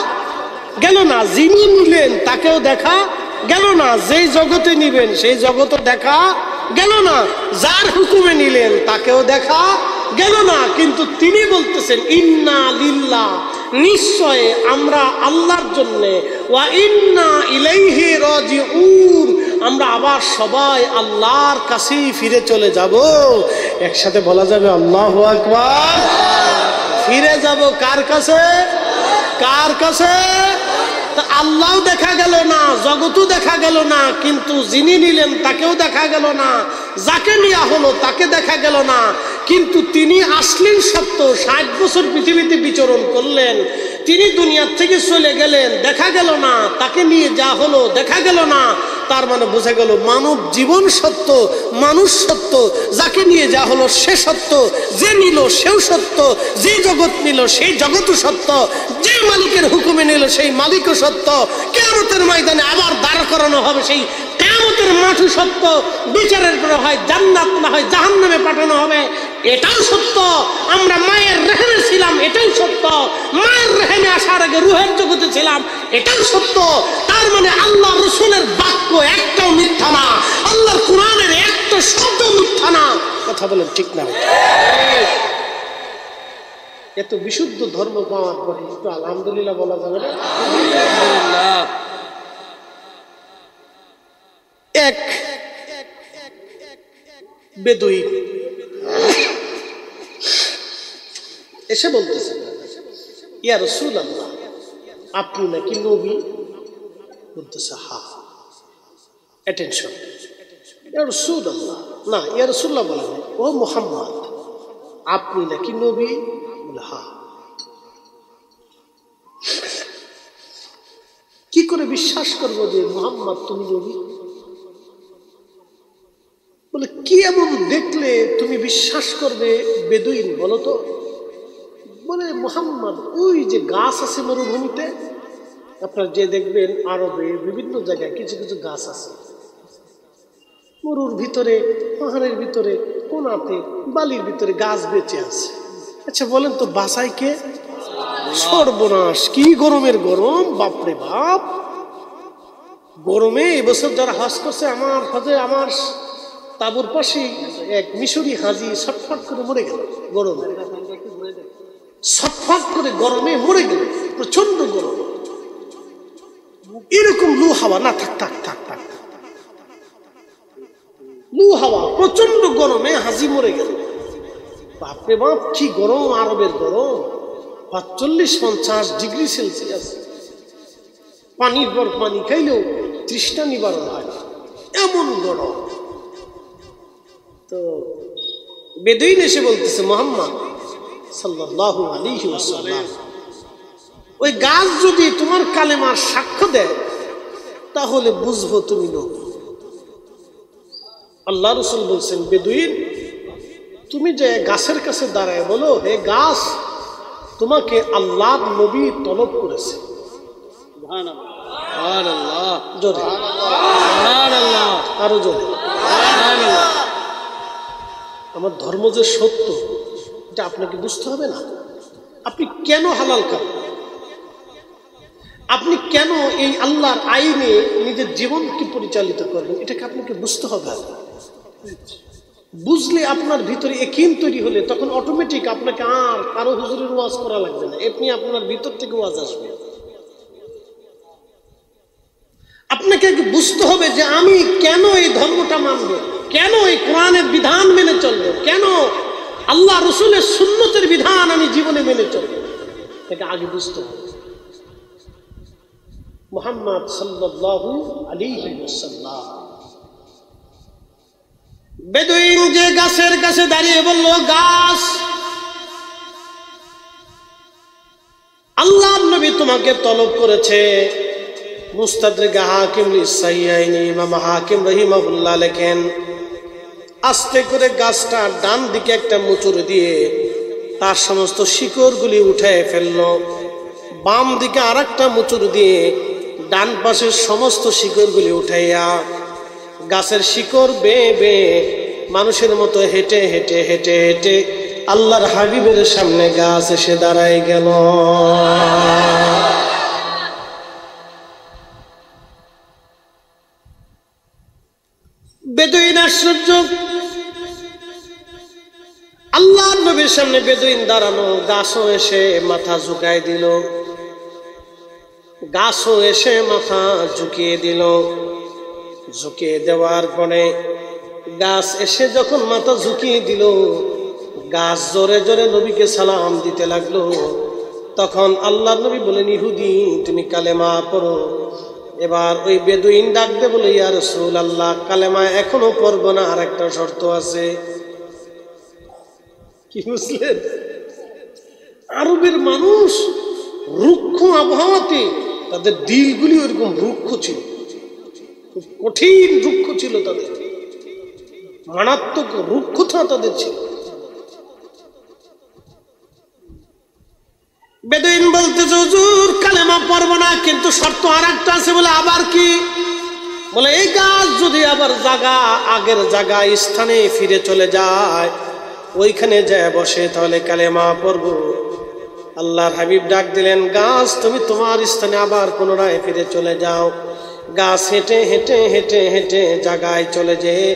গেল না, যিনি নিলেন তাকেও দেখা গেল না, যেই জগতে নিবেন সেই জগতে দেখা গেল না, যার হুকুমে নিলেন তাকেও দেখা গেল না। কিন্তু তিনি বলতেছেন ইন্না লিল্লাহ, নিশ্চয় আমরা আল্লাহর জন্য, ওয়া ইন্না ইলাইহি রাজিউন, আমরা আবার সবাই আল্লাহর কাছেই ফিরে চলে যাব। একসাথে বলা যাবে আল্লাহু আকবার। ফিরে যাব কার কাছে? কার কাছে? আল্লাহও দেখা গেল না, জগতও দেখা গেল না, কিন্তু যিনি নিলেন তাকেও দেখা গেল না, যাকে নেওয়া হলো তাকে দেখা গেল না। কিন্তু তিনি আসলেন সত্য, 60 বছর পৃথিবীতে বিচরণ করলেন, তিনি দুনিয়ার থেকে চলে গেলেন, দেখা গেল না, তাকে নিয়ে যা হলো দেখা গেল না। তার মানে বোঝা গেল মানব জীবন সত্য, মানুষ সত্য, যাকে নিয়ে যা হলো সে সত্য, যে নিল সেও সত্য, যে জগৎ নিল সেই জগৎও সত্য, যে মালিকের হুকুমে নিল সেই মালিকও সত্য। কিয়ামতের ময়দানে আবার দাঁড় করানো হবে, সেই কিয়ামতের মাঠও সত্য, বিচারের পরে হয় জান্নাত না হয় জাহান্নামে পাঠানো হবে, এটাও সত্য। আমরা মায়ের রেহেমে ছিলাম, এটাও সত্য। মায়ের রেহেমে আসার আগে রুহের জগতে ছিলাম, এটাও সত্য। তার মানে আল্লাহ রসুলের বাক্য একটাও মিথ্যা না, আল্লাহর কোরআনের একটা শব্দ মিথ্যা না। কথা বলেন ঠিক না? এত বিশুদ্ধ ধর্ম পাওয়ার পরে একটু আলহামদুলিল্লাহ বলা যাবে না? এক বেদুই এসে বলতেছে, ইয়া রাসূলুল্লাহ, আপনি নাকি নবী? বলতেছে হা। অ্যাটেনশন, ইয়া রাসূলুল্লাহ, না ইয়া রাসূলুল্লাহ বলেন, ও মুহাম্মদ আপনি নাকি নবী? বলে হা। কি করে বিশ্বাস করবো যে মুহাম্মদ তুমি নবী? বলে কি এমন দেখলে তুমি বিশ্বাস করবে বেদুইন বলো তো? বলে মুহাম্মদ, ওই যে গাছ আছে মরুভূমিতে, আপনার যে দেখবেন আরবে বিভিন্ন জায়গায় কিছু কিছু গাছ আছে, মরুর ভিতরে, পাহাড়ের ভিতরে, কোনাতে, বালির ভিতরে গাছ বেঁচে আছে। আচ্ছা বলেন তো বাসায় কে? সর্বনাশ, কি গরমের গরম, বাপরে বাপ। গরমে এবছর যারা হজ করছে, আমার হজে আমার তাঁবুর পাশে এক মিশরি হাজি ছটফট করে মরে গেল গরমে, ছটফট করে গরমে মরে গেল, প্রচন্ড গরম। এরকম লু হাওয়া না, থাক থাক থাক থাক, লু হাওয়া, প্রচন্ড গরমে হাজি মরে গেল। বাপরে বাপ, কি গরম, আরবের গরম, ৪৫-৫০ ডিগ্রি সেলসিয়াস। পানির পর পানি খাইলেও তৃষ্ণা নিবারণ হয়, এমন গরম। তো বেদুইন এসে বলতেছে, মুহাম্মদ সাল্লাল্লাহু আলাইহি ওয়াসাল্লাম, ওই গাছ যদি তোমার কালেমার সাক্ষ্য দেয় তাহলে বুঝবো তুমি লোক। আল্লাহ রাসূল বলছেন, বেদুইন তুমি যে গাছের কাছে দাঁড়ায় বলো, হে গাছ, তোমাকে আল্লাহর নবী তলব করেছে। সুবহানাল্লাহ, জোরে সুবহানাল্লাহ, আরো জোরে সুবহানাল্লাহ। আমার ধর্ম যে সত্য এটা আপনাকে বুঝতে হবে না। আপনি কেন হালাল খাবেন, আপনি কেন এই আল্লাহর আইনে নিজের জীবনকে পরিচালিত করবেন, এটাকে আপনাকে বুঝতে হবে। বুঝলে আপনার ভিতরে ইয়াকিন তৈরি হলে তখন অটোমেটিক আপনাকে আর কারো হুজুরের ওয়াজ করা লাগবে না, আপনি আপনার ভিতর থেকে ওয়াজ আসবে। আপনাকে বুঝতে হবে যে আমি কেন এই ধর্মটা মানব, কেন এই কোরআনের বিধান মেনে চলবো, কেন আল্লাহ রসুলের সুন্নতের বিধান আমি জীবনে মেনে চলবো, এটাকে আগে বুঝতে হবে। মুহাম্মদ সাল্লাল্লাহু আলাইহি ওয়াসাল্লাম, বেদুইন যে গাছের কাছে দাঁড়িয়ে বলল, গাছ, আল্লাহর নবী তোমাকে তলব করেছে। মুস্তাদরিক হাকিম লিসাইয়াইনি ইমাম হাকিম রাহিমাহুল্লাহ লেখেন, আস্তে করে গাছটা ডান দিকে একটা মোচড় দিয়ে তার সমস্ত শিকড়গুলি উঠায় ফেললো, বাম দিকে আর একটা মোচড় দিয়ে ডান পাশের সমস্ত শিকড়গুলি উঠাইয়া গাছের শিকড় বেয়ে বেয়ে মানুষের মতো হেঁটে হেঁটে হেঁটে হেঁটে আল্লাহর হাবিবের সামনে গাছ এসে দাঁড়ায় গেল। বেদুইন আশ্চর্য, আল্লাহর নবীর সামনে বেদুইন দাঁড়ানো, গাছও এসে মাথা ঝুঁকায় দিল, গাছও এসে মাথা ঝুঁকিয়ে দিল। ঝুঁকিয়ে দেওয়ার পরে গাছ এসে যখন মাথা ঝুঁকিয়ে দিল, গাছ জোরে জোরে নবীকে সালাম দিতে লাগলো। তখন আল্লাহ নবী বলেন, ইহুদি তুমি কালেমা পড়ো। এবার ওই বেদুইন ডাকতে বলে, ইয়া রাসূলুল্লাহ, কালেমা এখনো পড়বো না, আর একটা শর্ত আছে। কি বুঝলেন? আরবের মানুষ রুক্ষ আবহাওয়াতে তাদের দিলগুলি ওরকম রুক্ষ ছিল, কঠিন রুক্ষ ছিল, তাদের মারাত্মক রুক্ষতা তাদের ছিল। বেদুইন বলতেছে, হুজুর কালেমা পড়বো না, কিন্তু শর্ত আর একটা আছে। বলে, আবার কি? বলে, এই গাছ যদি আবার আগের জায়গা স্থানে ফিরে চলে যায়, ওইখানে যায় বসে, তাহলে কালেমা পড়বো। আল্লাহর হাবিব ডাক দিলেন, গাছ তুমি তোমার স্থানে আবার পুনরায় ফিরে চলে যাও। গাছ হেঁটে হেঁটে হেঁটে হেঁটে জায়গায় চলে যেয়ে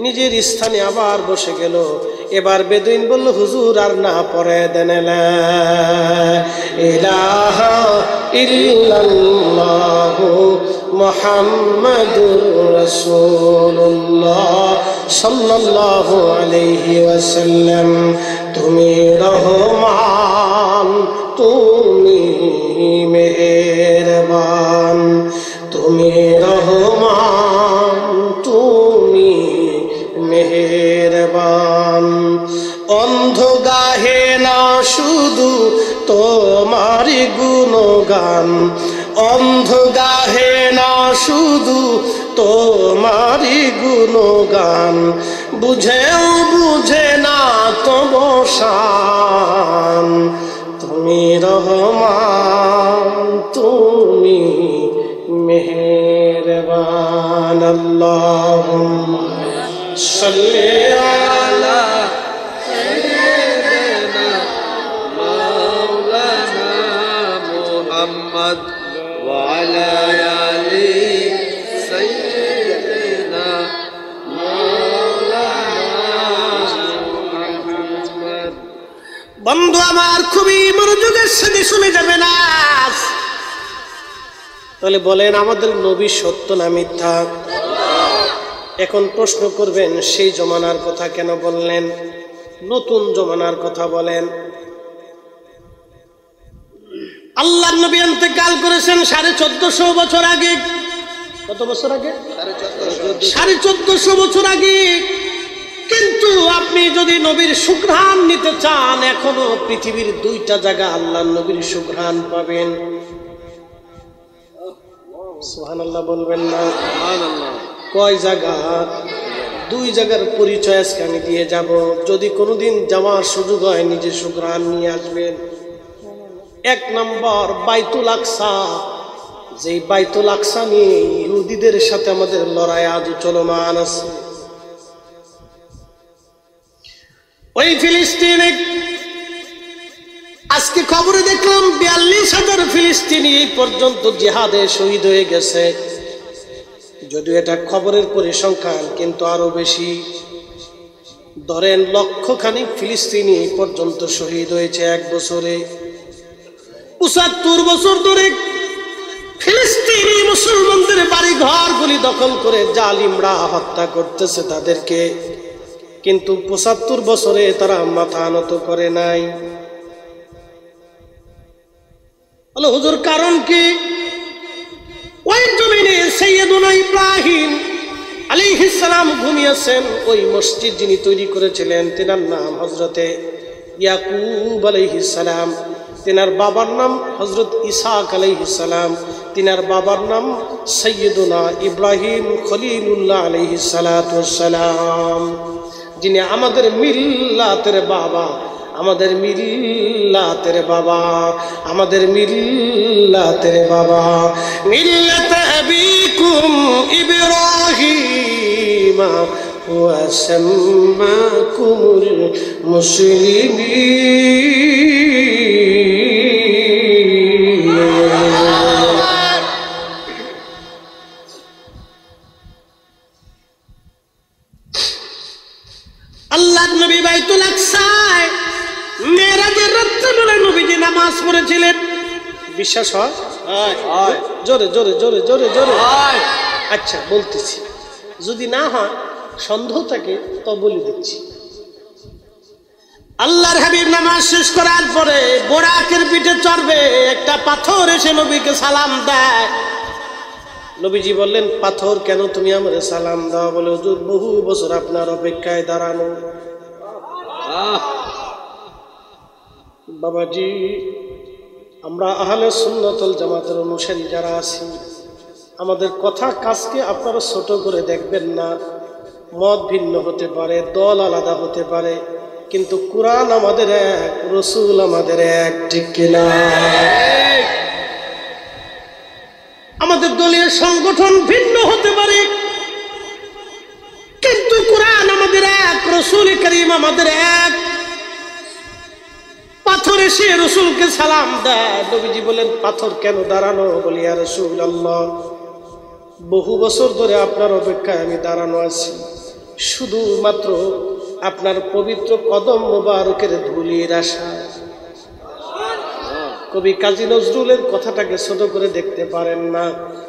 নিজের স্থানে আবার বসে গেল। এবার বেদুইন বলল, হুজুর আর না পড়ে দেন, লা ইলাহা ইল্লাল্লাহু মুহাম্মাদুর রাসূলুল্লাহ সাল্লাল্লাহু আলাইহি ওয়াসাল্লাম, তুমি রহমান, তুমি মেহেরবান, তুমি রহমান, তুমি মেহেরবান। অন্ধ গাহে না শুধু তোমারি গুণগান, অন্ধ গাহে না শুধু তোমারি গুণগান, বুঝেও বুঝে না তব শান, তুমি রহমান, তুমি মেহেরবান। আল্লাহুম্মা সাল্লি আলা সাইয়্যিদিনা মাওলানা মুহাম্মদ ওয়া আলা আলি সাইয়্যিদিনা মাওলানা বন্ধু আমার খুবই মনোযোগের সাথে শুনে যাবেন। আজ তাহলে বলেন আমাদের নবী সত্য না মিথ্যা? এখন প্রশ্ন করবেন সেই জমানার কথা কেন বললেন, নতুন জমানার কথা বলেন। আল্লাহর নবী ইন্তেকাল করেছেন 1450 বছর আগে। কত বছর আগে? 1450 বছর আগে। কিন্তু আপনি যদি নবীর সুঘ্রাণ নিতে চান, এখনো পৃথিবীর 2টা জায়গা আল্লাহর নবীর সুঘ্রাণ পাবেন। সুবহানাল্লাহ বলবেন না? কয় জায়গা? 2 জায়গার পরিচয় আজকে আমি দিয়ে যাব। যদি কোনোদিন যাওয়ার সুযোগ হয় নিজে সুঘ্রাণ নিয়ে আসবেন। 1 নম্বর বাইতুল আকসা। যেই বাইতুল আকসা নিয়ে ইহুদিদের সাথে আমাদের লড়াই আজ চলমান আছে। ওই ফিলিস্তিনে আজকে খবরে দেখলাম 42,000 ফিলিস্তিনি এই পর্যন্ত জিহাদে শহীদ হয়ে গেছে। যদিও এটা খবরের পরিসংখ্যান, কিন্তু আরো বেশি। ধরেন লক্ষখানিক ফিলিস্তিনি এই পর্যন্ত শহীদ হয়েছে 1 বছরে। 75 বছর ধরে ফিলিস্তিনি মুসলমানদের বাড়ি ঘরগুলি দখল করে জালিমরা হত্যা করতেছে তাদেরকে, কিন্তু 75 বছরে তারা মাথা নত করে নাই। বলো হুজুর কারণ কি? ওই জমিনে সাইয়্যিদুনা ইব্রাহিম আলাইহিস সালাম ঘুমিয়েছেন। ওই মসজিদ যিনি তৈরি করেছিলেন তেনার নাম হযরতে ইয়াকুব আলাইহিস সালাম। তেনার বাবার নাম হযরত ইসহাক আলাইহিস সালাম। তেনার বাবার নাম সাইয়্যিদুনা ইব্রাহিম খলিলুল্লাহ আলাইহিস সালাতু ওয়াস সালাম, যিনি আমাদের মিল্লাতের বাবা, আমাদের মিল্লাতের বাবা, আমাদের মিল্লাতের বাবা। মিল্লাত আবিকুম ইব্রাহিম ওয়া সাম্মাকুমুল মুসলিমিন। আল্লাহর নবী বাইতুল আকসায় মেরাজের রাত্রে নবীজি নামাজ পড়েছিলেন। বিশ্বাস হয়? জোরে জোরে জোরে জোরে জোরে। আচ্ছা বলতেছি, যদি না হয় সন্দেহ থাকে তো বলে দিচ্ছি। আল্লাহর হাবিব নামাজ শেষ করার পরে বোরাকের পিঠে চড়বে, একটা পাথর এসে নবীকে সালাম দেয়। নবীজি বললেন, পাথর কেন তুমি আমাদের সালাম দাও? বলে হুজুর বহু বছর আপনার অপেক্ষায় দাঁড়ানো। বাবাজি, আমরা আহলে সুন্নাত ওয়াল জামাতের অনুসারী যারা আছি, আমাদের কথা কাজকে আপনারা ছোট করে দেখবেন না। মত ভিন্ন হতে পারে, দল আলাদা হতে পারে, কিন্তু কুরআন আমাদের এক, রাসূল আমাদের এক, ঠিক কিনা? আমাদের দলীয় সংগঠন ভিন্ন হতে পারে, কিন্তু কুরআন আমাদের এক, রাসূল করিম আমাদের এক। পাথর এসে রাসূলকে সালাম দেয়। নবীজি বলেন, পাথর কেন দাঁড়ানো? বলি ইয়া রাসূলুল্লাহ, বহু বছর ধরে আপনার অপেক্ষায় আমি দাঁড়ানো আছি, শুধুমাত্র আপনার পবিত্র কদম মোবারকের ধুলির আশা। কবি কাজী নজরুলের কথাটাকে ছোট করে দেখতে পারেন না,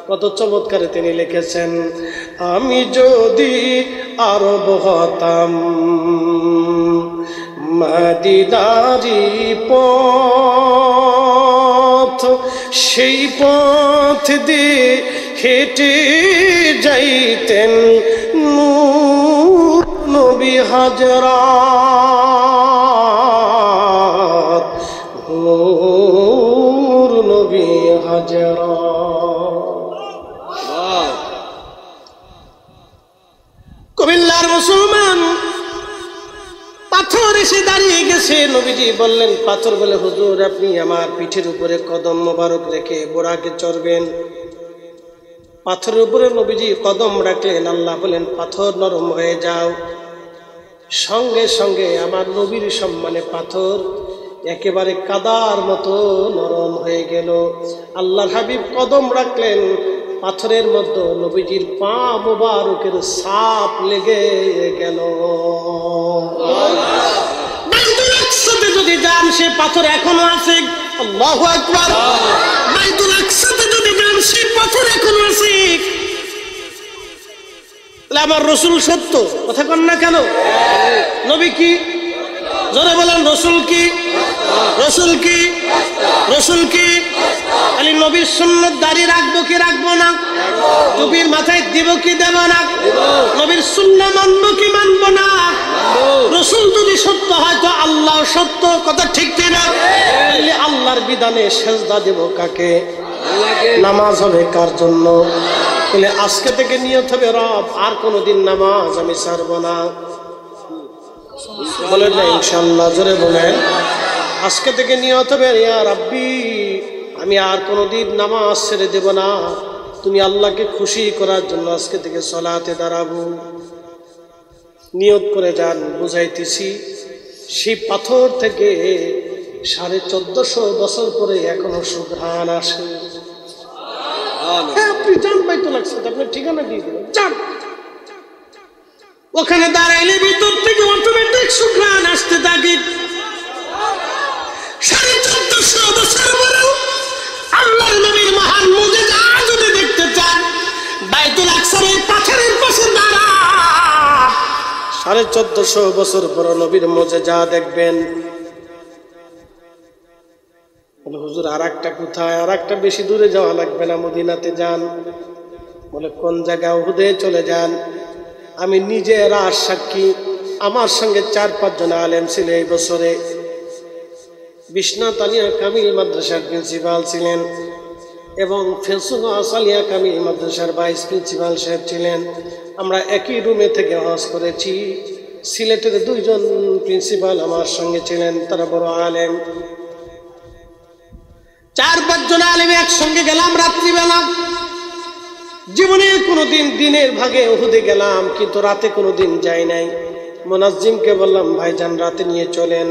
কত চমৎকারে তিনি লিখেছেন। আমি যদি আরব হতাম মদিনারি পথ, সেই পথ দিয়ে হেঁটে যাইতেন নূর নবী হাজরাত, নূর নবী হাজরাত। কুমিল্লার মুসলমান পাথর এসে দাঁড়িয়ে গেছে। নবীজি বললেন, পাথর বলে হুজুর আপনি আমার পিঠের উপরে কদম মোবারক রেখে বোরাকে চড়বেন। পাথরের উপরে নবীজি কদম রাখলেন। আল্লাহ বলেন, পাথর নরম হয়ে যাও। সঙ্গে সঙ্গে আমার নবীর সম্মানে পাথর একেবারে কাদার মতো নরম হয়ে গেল। আল্লাহর হাবিব কদম রাখলেন, পাথরের মধ্যে নবীজির পা মোবারকের ছাপ লেগে গেল। যদি যা যান সে পাথর এখনো আছে। আল্লাহু আকবার। বাইতুল আকসাতে যদি যান সে পাথর এখনো আছে। তাহলে আমার রসুল সত্য, কথা কন না কেন? নবী কি? জোরে বলেন রসুল কি? রসুল কি? রসুল কি? খালি নবীর সুন্নাত দাড়ি রাখবো কি রাখবো না? টুপির মাথায় দিব কি দেব না? নবীর সুন্নাহ মানবো কি মানবো না? রসুল যদি সত্য হয় তো আল্লাহ সত্য, কথা ঠিক কিনা? তাহলে আল্লাহর বিধানে সেজদা দেব কাকে? নামাজ হবে কার জন্য? তাহলে আজকে থেকে নিয়ত হবে রব আর কোনোদিন নামাজ আমি ছাড়বো না। বলেন না ইনশাআল্লাহ, জোরে বলেন। আজকে থেকে নিয়ত হবে ইয়া রাব্বি আমি আর কোনোদিন নামাজ ছেড়ে দেব না, তুমি আল্লাহকে খুশি করার জন্য আজকে থেকে সালাতে দাঁড়াবো। নিয়ত করে যান, বুঝাইতেছি। সেই পাথর থেকে 1450 বছর পরে এখনো সুঘ্রাণ আসে। আপনি যান বাইতুল আকসাতে, আপনার ঠিকানা দিয়ে দিলেন, যান। ওখানে দাঁড়াইলে ভিতর থেকে অটোমেটিক সুঘ্রাণ আসতে থাকে। 1450 বছর পরে আল্লাহর নবীর মহান মুজিজা যদি দেখতে চান বাইতুল আকসার এই পাথরের পাশে দাঁড়ান। 1450 বছর পর নবীর মুজিজা দেখবেন। বলে হুজুর আর একটা কোথায়? আর একটা বেশি দূরে যাওয়া লাগবে না, মদিনাতে যান। বলে কোন জায়গা? উহুদে চলে যান। আমি নিজে রাজ সাক্ষী, আমার সঙ্গে 4-5 জন আলেম ছিল এই বছরে। বিশ্বনাথ আলিয়া কামিল মাদ্রাসার প্রিন্সিপাল ছিলেন এবং ফেসুগঞ্জ আলিয়া কামিল মাদ্রাসার ভাইস প্রিন্সিপাল সাহেব ছিলেন। আমরা একই রুমে থেকে হজ করেছি। সিলেটের 2 জন প্রিন্সিপাল আমার সঙ্গে ছিলেন, তারা বড় আলেম। 4-5 জন আলেম একসঙ্গে গেলাম রাত্রিবেলা। জীবনে কোনোদিন দিনের ভাগে উহুদে গেলাম, কিন্তু রাতে কোনোদিন যাই নাই। মুনাজ্জিমকে বললাম ভাইজান রাতে নিয়ে চলেন,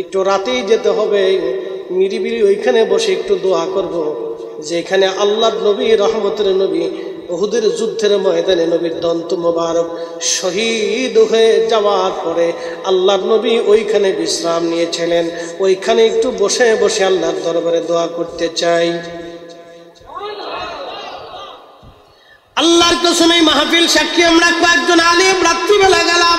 একটু রাতেই যেতে হবে, নিরিবিলি ওইখানে বসে একটু দোয়া করব যে এখানে আল্লাহর নবী রহমতের নবী উহুদের যুদ্ধের ময়দানে নবীর দন্ত মোবারক শহীদ হয়ে যাওয়ার পরে আল্লাহর নবী ওইখানে বিশ্রাম নিয়েছিলেন, ওইখানে একটু বসে বসে আল্লাহর দরবারে দোয়া করতে চাই। আল্লাহর কসমে মাহফিল সাক্ষী আমরা কয়েকজন আলেম রাত্রিবেলা গেলাম।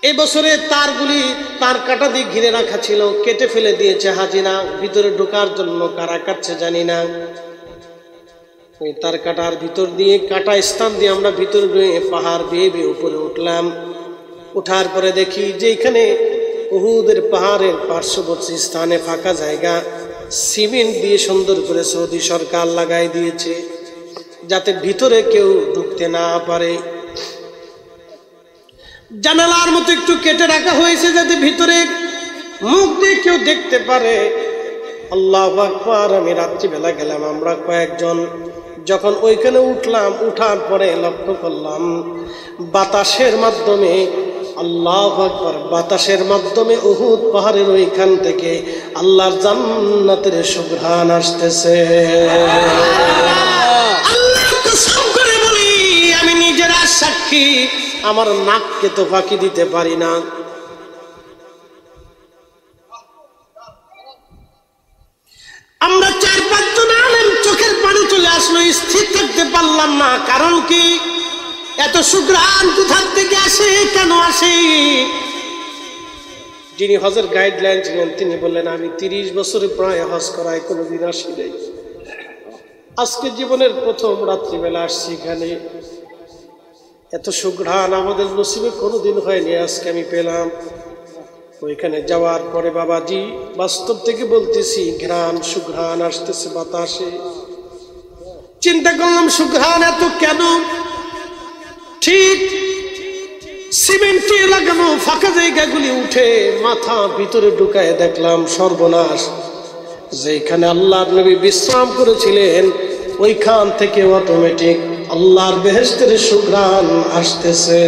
এই বছরে তারগুলি তার কাটা দিয়ে ঘিরে রাখা ছিল, কেটে ফেলে দিয়েছে হাজিরা। ভিতরে ঢোকার জন্য কারা কাটছে জানি না। ওই তার কাটার ভিতর দিয়ে কাটা স্থান দিয়ে আমরা ভিতরে ঢুকে পাহাড় বেয়ে বেয়ে উপরে উঠলাম। উঠার পরে দেখি যে এখানে উহুদের পাহাড়ের পার্শ্ববর্তী স্থানে ফাঁকা জায়গা সিমেন্ট দিয়ে সুন্দর করে সৌদি সরকার লাগাই দিয়েছে, যাতে ভিতরে কেউ ঢুকতে না পারে। জানালার মতো একটু কেটে রাখা হয়েছে যাতে ভিতরে মুখ দিয়ে কেউ দেখতে পারে। আল্লাহু আকবার। আমি রাত্রিবেলা গেলাম, আমরা কয়েকজন। যখন ওইখানে উঠলাম, উঠার পরে লক্ষ্য করলাম বাতাসের মাধ্যমে, আল্লাহু আকবার, বাতাসের মাধ্যমে উহুদ পাহাড়ের ওইখান থেকে আল্লাহর জান্নাতের সুঘ্রাণ আসতেছে। আল্লাহ কসম করে বলি আমি নিজের সাক্ষী, আমার নাককে তো ফাঁকি দিতে পারি না। আমরা 4-5 জন আলেম চোখের পানি চলে আসলো, স্থির থাকতে পারলাম না। কারণ কি? এত সুঘ্রাণ কোথা থেকে আসে, কেন আসে? যিনি হজের গাইডলাইন ছিলেন তিনি বললেন আমি 30 বছরে প্রায় হজ করায় কোনোদিন আসি নাই, আজকে জীবনের প্রথম রাত্রিবেলা আসছি। এখানে এত সুঘ্রাণ আমাদের নসিবে কোনোদিন হয়নি, আজকে আমি পেলাম। ওইখানে যাওয়ার পরে বাবাজি বাস্তব থেকে বলতেছি ঘ্রাণ সুঘ্রাণ আসতেছে বাতাসে। চিন্তা করলাম সুঘ্রাণ এত কেন? ঠিক সিমেন্টে লাগানো ফাঁকা জায়গাগুলি উঠে মাথা ভিতরে ঢুকায় দেখলাম সর্বনাশ, যেখানে আল্লাহর নবী বিশ্রাম করেছিলেন ওইখান থেকে অটোমেটিক আল্লাহর বেহেশতের সুঘ্রাণ আসতেছে।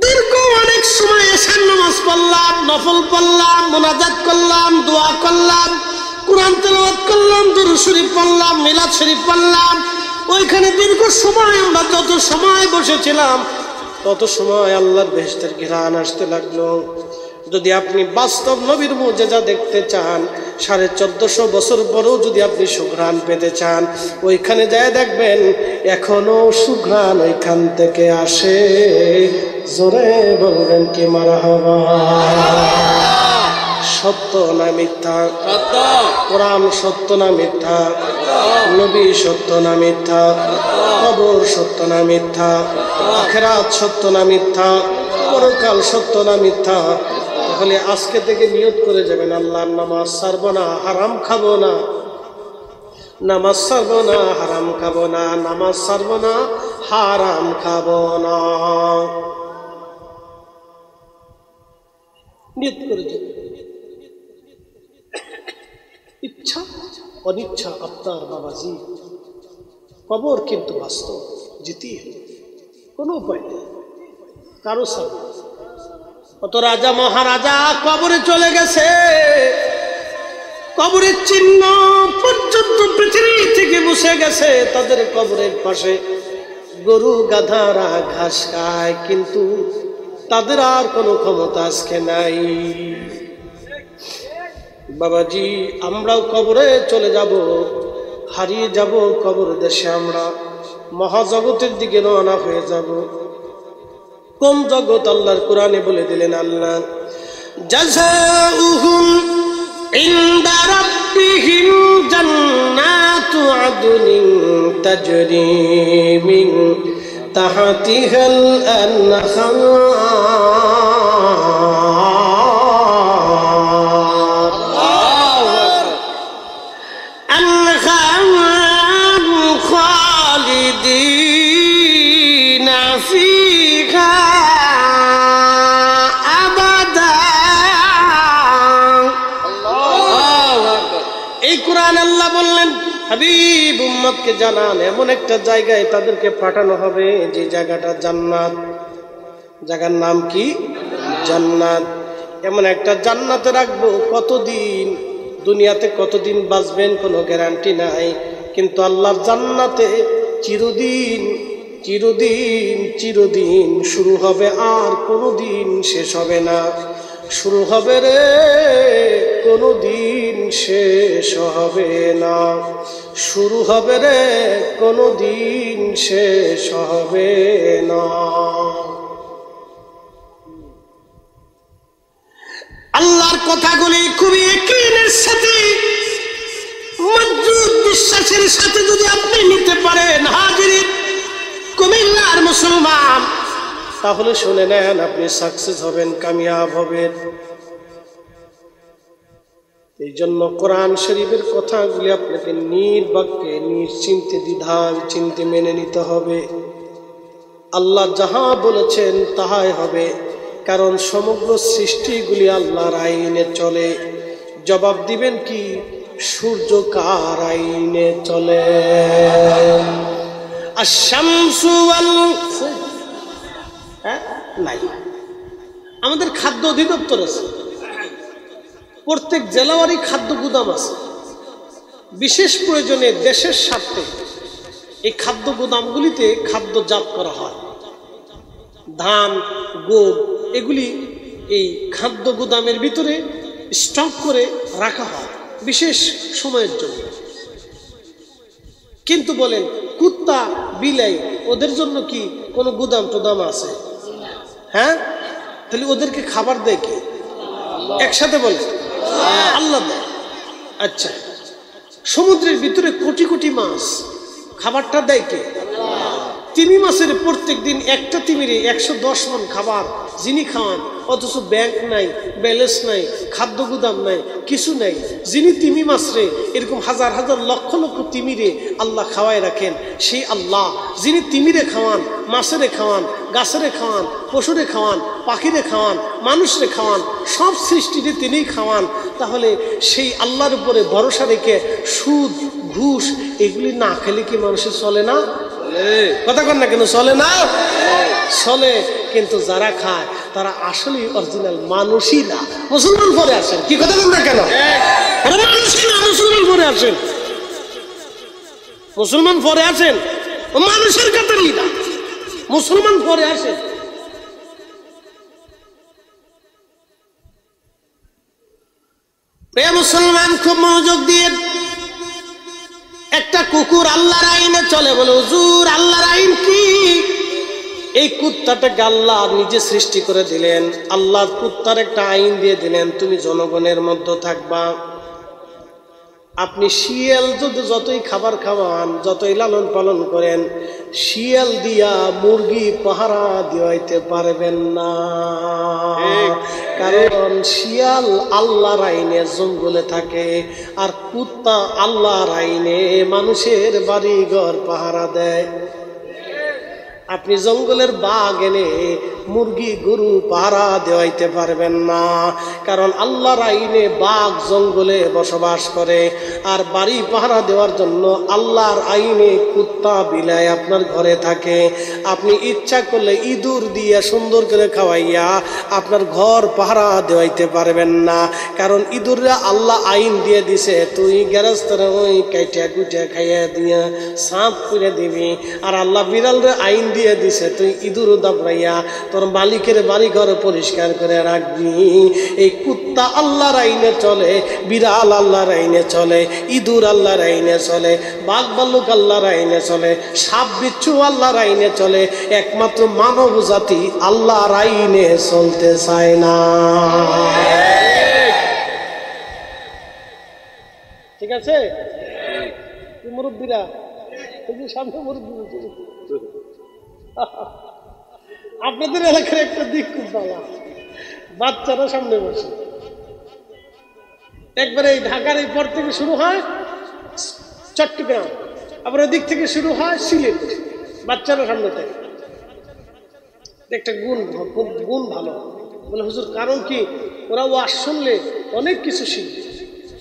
দীর্ঘ অনেক সময় এশার নামাজ পড়লাম, নফল পড়লাম, মুনাজাত করলাম, দোয়া করলাম, কুরআন তেলাওয়াত করলাম, দুরূদ শরীফ পড়লাম, মিলাদ শরীফ পড়লাম। ওইখানে দীর্ঘ সময় আমরা যত সময় বসেছিলাম তত সময় আল্লাহর বেহেশতের ঘ্রাণ আসতে লাগলো। যদি আপনি বাস্তব নবীর মুজিজা দেখতে চান, 1450 বছর পরেও যদি আপনি সুঘ্রাণ পেতে চান, ওইখানে যায় দেখবেন এখনো সুঘ্রাণ ওইখান থেকে আসে। জোরে বলবেন কি মারহাবা। সত্য না মিথ্যা? সত্য। কোরআন সত্য না মিথ্যা? নবী সত্য না মিথ্যা? কবর সত্য না মিথ্যা? আখিরাত সত্য না মিথ্যা? পরকাল সত্য না মিথ্যা? তাহলে আজকে থেকে নিয়ত করে যাবেন, আল্লাহর নামাজ ছাড়বো না, হারাম খাবো না, নামাজ ছাড়বো না, হারাম খাবো না, নামাজ ছাড়বো না, হারাম খাবো না। নিয়ত করে যাবেন। ইচ্ছা অনিচ্ছা আপনার বাবাজি। কবর কিন্তু বাস্তব, যেতেই হবে, কোনো উপায় নেই, কারো সাথে। কত রাজা মহারাজা কবরে চলে গেছে, কবরের চিহ্ন পর্যন্ত পৃথিবী থেকে মুছে গেছে। তাদের কবরের পাশে গরু গাধারা ঘাস খায়, কিন্তু তাদের আর কোনো ক্ষমতা আজকে নাই। বাবাজি, আমরাও কবরে চলে যাব, হারিয়ে যাব কবর দেশে। আমরা মহাজগতের দিকে রওনা হয়ে যাব। কোন জগৎ? আল্লাহর কোরআনে বলে দিলেন, আল্লাহ জাযাউহুম ইনদা রাব্বিহিম জান্নাতু আদনিন তাজরি মিন তাহতিহাল আনহার খালিদিনা ফিহা আবাদা। এই কোরআন আল্লাহ বললেন, হাবিব উম্মতকে জানান, এমন একটা জায়গায় তাদেরকে পাঠানো হবে যে জায়গাটা জান্নাত। জায়গার নাম কি? জান্নাত। এমন একটা জান্নাতে রাখবো, কতদিন দুনিয়াতে কতদিন বাঁচবেন কোনো গ্যারান্টি নাই, কিন্তু আল্লাহর জান্নাতে চিরদিন চিরদিন চিরদিন শুরু হবে, আর কোনোদিন শেষ হবে না। শুরু হবে রে, কোনোদিন শেষ হবে না। শুরু হবে রে, কোনোদিন শেষ হবে না। আল্লাহর কথাগুলি খুবই ইয়াকিনের সাথে, মজবুত বিশ্বাসের সাথে যদি আপনি নিতে পারেন, হাজিরিন কুমিল্লার মুসলমান, তাহলে শুনে নেন, আপনি সাকসেস হবেন, কামিয়াব হবেন। এই জন্য কোরআন শরীফের কথাগুলি আপনাকে নির্বাক্যে নিশ্চিন্তে দ্বিধার চিন্তে মেনে নিতে হবে। আল্লাহ যাহা বলেছেন তাহাই হবে, কারণ সমগ্র সৃষ্টিগুলি আল্লাহর আইনে চলে। জবাব দিবেন কি? সূর্য কার আইনে চলে? আশ-শামসু ওয়াল নাই। আমাদের খাদ্য অধিদপ্তর আছে, প্রত্যেক জেলাওয়ারি খাদ্য গুদাম আছে। বিশেষ প্রয়োজনে দেশের স্বার্থে এই খাদ্য গুদামগুলিতে খাদ্যজাত করা হয়। ধান, গোদ এগুলি এই খাদ্য গুদামের ভিতরে স্টক করে রাখা হয় বিশেষ সময়ের জন্য। কিন্তু বলেন, কুত্তা বিলাই ওদের জন্য কি কোনো গুদাম টুদাম আছে? হ্যাঁ, তাহলে ওদেরকে খাবার দেয় কে? একসাথে বলে আল্লাহ দেয়। আচ্ছা, সমুদ্রের ভিতরে কোটি কোটি মাছ, খাবারটা দেয় কে? তিমি মাছের প্রত্যেক দিন একটা তিমিরে 110 মণ খাবার যিনি খাওয়ান, অথচ ব্যাংক নাই, ব্যালেন্স নাই, খাদ্য গুদাম নাই, কিছু নাই। যিনি তিমি মাছরে এরকম হাজার হাজার লক্ষ লক্ষ তিমিরে আল্লাহ খাওয়ায় রাখেন, সেই আল্লাহ যিনি তিমিরে খাওয়ান, মাছেরে খাওয়ান, গাছেরে খাওয়ান, পশুরে খাওয়ান, পাখিরে খাওয়ান, মানুষরে খাওয়ান, সব সৃষ্টিতে তিনিই খাওয়ান। তাহলে সেই আল্লাহর উপরে ভরসা রেখে সুদ, ঘুষ এগুলি না খেলে কি মানুষের চলে না? কথা কন না কেন? চলে না? চলে। কিন্তু যারা খায় তারা আসলে অরিজিনাল মানুষই না, মুসলমান পরে আসেন। কি কথা বল না কেন? মানুষই না, মুসলমান পরে আসেন। মুসলমান পরে আসেন, মানুষের কাতারই না, মুসলমান পরে আসেন। প্রিয় মুসলমান, খুব মনোযোগ দিয়ে, একটা কুকুর আল্লাহর আইনে চলে, বলে হুজুর আল্লাহর আইন কি? এই কুত্তাটাকে আল্লাহ নিজে সৃষ্টি করে দিলেন, আল্লাহ কুত্তার একটা আইন দিয়ে দিলেন, তুমি জনগণের মধ্যে থাকবা। আপনি শিয়াল যদি যতই খাবার খাওয়ান, যতই লালন পালন করেন, শিয়াল দিয়া মুরগি পাহারা দিতে পারবেন না, কারণ শিয়াল আল্লাহর আইনে জঙ্গলে থাকে, আর কুত্তা আল্লাহর আইনে মানুষের বাড়ি ঘর পাহারা দেয়। আপনি জঙ্গলের বাঘ এনে মুরগি গরু পাহারা দেওয়াইতে পারবেন না, কারণ আল্লাহর আইনে বাঘ জঙ্গলে বসবাস করে, আর বাড়ি পাহারা দেওয়ার জন্য আল্লাহর আইনে কুত্তা বিলাই আপনার ঘরে থাকে। আপনি ইচ্ছা করলে ইঁদুর দিয়ে সুন্দর করে খাওয়াইয়া আপনার ঘর পাহারা দেওয়াইতে পারবেন না, কারণ ইঁদুররা আল্লাহ আইন দিয়ে দিছে, তুই গেরস্তরে ওই কাইটা কুইটা খাইয়া দিয়া সাপ করে দিবি, আর আল্লাহ বিড়ালরে আইন দিয়ে দিছে, তুই ইঁদুর দাবড়াইয়া তোর মালিকের বাড়ি ঘর পরিষ্কার করে রাখবি। এই কুত্তা আল্লাহর আইনে চলে, বিড়াল আল্লাহর আইনে চলে, ইঁদুর আল্লাহর আইনে চলে, বাঘ ভাল্লুক আল্লাহর আইনে চলে, সাপ বিচ্ছু আল্লাহর আইনে চলে, একমাত্র মানব জাতি আল্লাহর আইনে চলতে চায় না। ঠিক আছে মুরব্বীরা, সামনে মুরব্বী আপনাদের এলাকার একটা দিক খুব ভালো, বাচ্চারা সামনে বসে, একবারে এই ঢাকার এই পর থেকে শুরু হয় চট্টগ্রাম, আবার ওই দিক থেকে শুরু হয় সিলেট, বাচ্চারা সামনে থাকে। একটা গুণ ভালো, বলে হুজুর কারণ কি? ওরা ওয়াজ শুনলে অনেক কিছু শিখবে।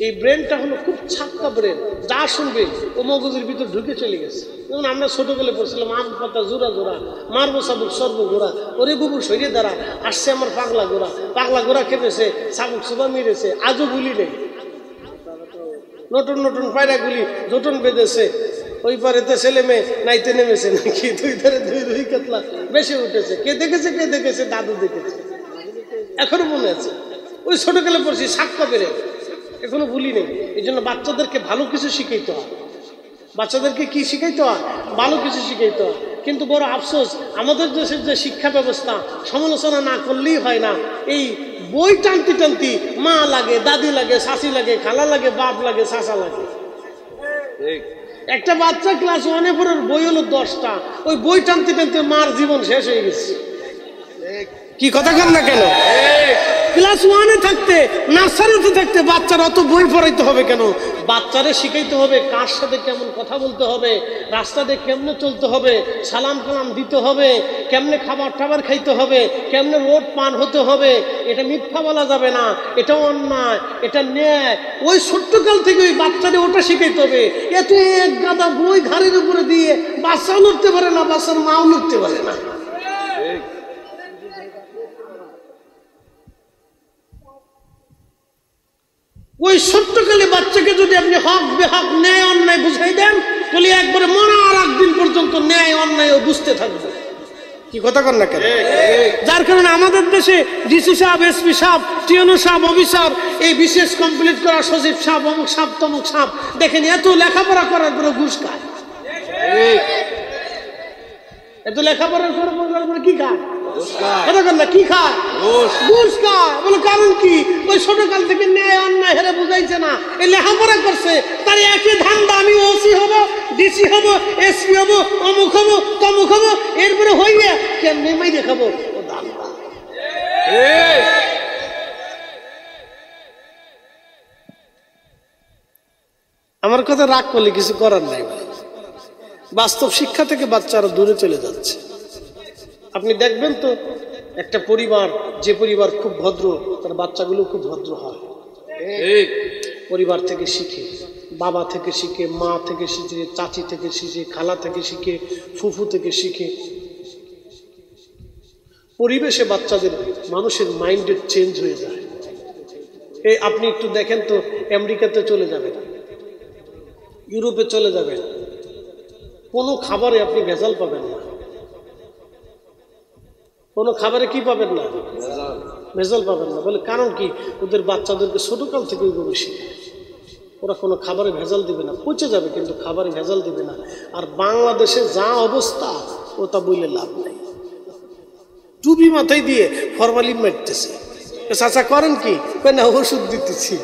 এই ব্রেনটা হলো খুব ছাক্কা ব্রেন, যা শুনবে ও মগজের ভিতর ঢুকে চলে গেছে। যেমন আমরা ছোটবেলে পড়ছিলাম আম পাতা জোড়া জোড়া, মারবো সাবুক সর্ব গোড়া, ওরে বুবুর শরীরে দ্বারা আসছে আমার পাগলা গোড়া, পাগলা গোড়া খেপেছে, সাবুক সুবা মেরেছে, আজও গুলি নেই, নতুন নতুন পায়রাগুলি জোটন বেঁধেছে, ওই পারেতে ছেলে মেয়ে নাইতে নেমেছে নাকি, দুই ধারে দুই রুই কাতলা বেশি উঠেছে। কে দেখেছে? কে দেখেছে? দাদু দেখেছে, এখনো মনে আছে। ওই ছোটকালে পড়ছি সাক্কা বেড়ে, এখনো ভুলি নেই। এই জন্য বাচ্চাদেরকে ভালো কিছু শিখাইতে হয়। বাচ্চাদেরকে কি শিখাইতে হয়? ভালো কিছু শিখাইতে হয়। কিন্তু বড় আফসোস, আমাদের দেশের যে শিক্ষা ব্যবস্থা, সমালোচনা না করলেই হয় না। এই বই টানতি টানতি মা লাগে, দাদি লাগে, শাশি লাগে, খালা লাগে, বাপ লাগে, শাশা লাগে। একটা বাচ্চা ক্লাস 1-এ পড়ার বই হলো 10টা, ওই বই টানতে টানতে মার জীবন শেষ হয়ে গেছে। কি কথা কন না কেন? ক্লাস 1-এ থাকতে, নার্সারিতে থাকতে বাচ্চার অত বই পড়াইতে হবে কেন? বাচ্চারে শিখাইতে হবে কার সাথে কেমন কথা বলতে হবে, রাস্তাতে কেমনে চলতে হবে, সালাম কালাম দিতে হবে, কেমনে খাবার টাবার খাইতে হবে, কেমনে রোড পার হতে হবে। এটা মিথ্যা বলা যাবে না, এটা অন্যায়, এটা ন্যায়। ওই ছোট্টকাল থেকে ওই বাচ্চারে ওটা শিখাইতে হবে। এত এক গাদা বই ঘাড়ের উপরে দিয়ে বাচ্চাও লড়তে পারে না, বাচ্চার মাও লড়তে পারে না। ওই ছোট্টকালে বাচ্চাকে যদি আপনি হক বেহক, ন্যায় অন্যায় বুঝাই দেন, তাহলে একবারে মরার একদিন পর্যন্ত ন্যায় অন্যায় বুঝতে থাকবে। কি কথা কন না কেন? যার কারণে আমাদের দেশে ডিসি সাহেব, এসপি সাহেব, টিএনও সাহেব, অফিসার, এই বিশেষ কমপ্লিট করা সচিব সাহেব, অমুক সাহেব তমুক সাহেব, দেখেন এত লেখাপড়া করার পরে ঘুষ খায়। এত লেখাপড়ার পরে কি খায়? কি খায়? ঘুষ খায়। বলে কারণ কি? ওই ছোটকাল থেকে ন্যায় অন্যায় হেরে বুঝাইছে না, এই লেখাপড়া করছে, তার একই ধান্দা, আমি ওসি হব, ডিসি হব, এসপি হব, অমুক হব, তমুক হব, এরপরে হইয়া কেমনি মাই দেখাবো ও ধান্দা। আমার কথা রাগ করলে কিছু করার নাই। বাস্তব শিক্ষা থেকে বাচ্চারা দূরে চলে যাচ্ছে। আপনি দেখবেন তো, একটা পরিবার, যে পরিবার খুব ভদ্র, তার বাচ্চাগুলো খুব ভদ্র হয়। পরিবার থেকে শিখে, বাবা থেকে শিখে, মা থেকে শিখে, চাচি থেকে শিখে, খালা থেকে শিখে, ফুফু থেকে শিখে। পরিবেশে বাচ্চাদের, মানুষের মাইন্ডের চেঞ্জ হয়ে যায়। এই আপনি একটু দেখেন তো, আমেরিকাতে চলে যাবেন, ইউরোপে চলে যাবেন, কোনো খাবারে আপনি ভেজাল পাবেন না। কোনো খাবারে কি পাবেন না? ভেজাল পাবেন না। বলে কারণ কি? ওদের বাচ্চাদেরকে ছোটকাল থেকে ওইভাবে শিখে, ওরা কোনো খাবারে ভেজাল দিবে না, পচে যাবে কিন্তু খাবারে ভেজাল দিবে না। আর বাংলাদেশে যা অবস্থা ওটা বলে লাভ নাই। টুপি মাথায় দিয়ে ফরমালিন মারতেছে, চাচা করেন কি? না ওষুধ দিতেছি।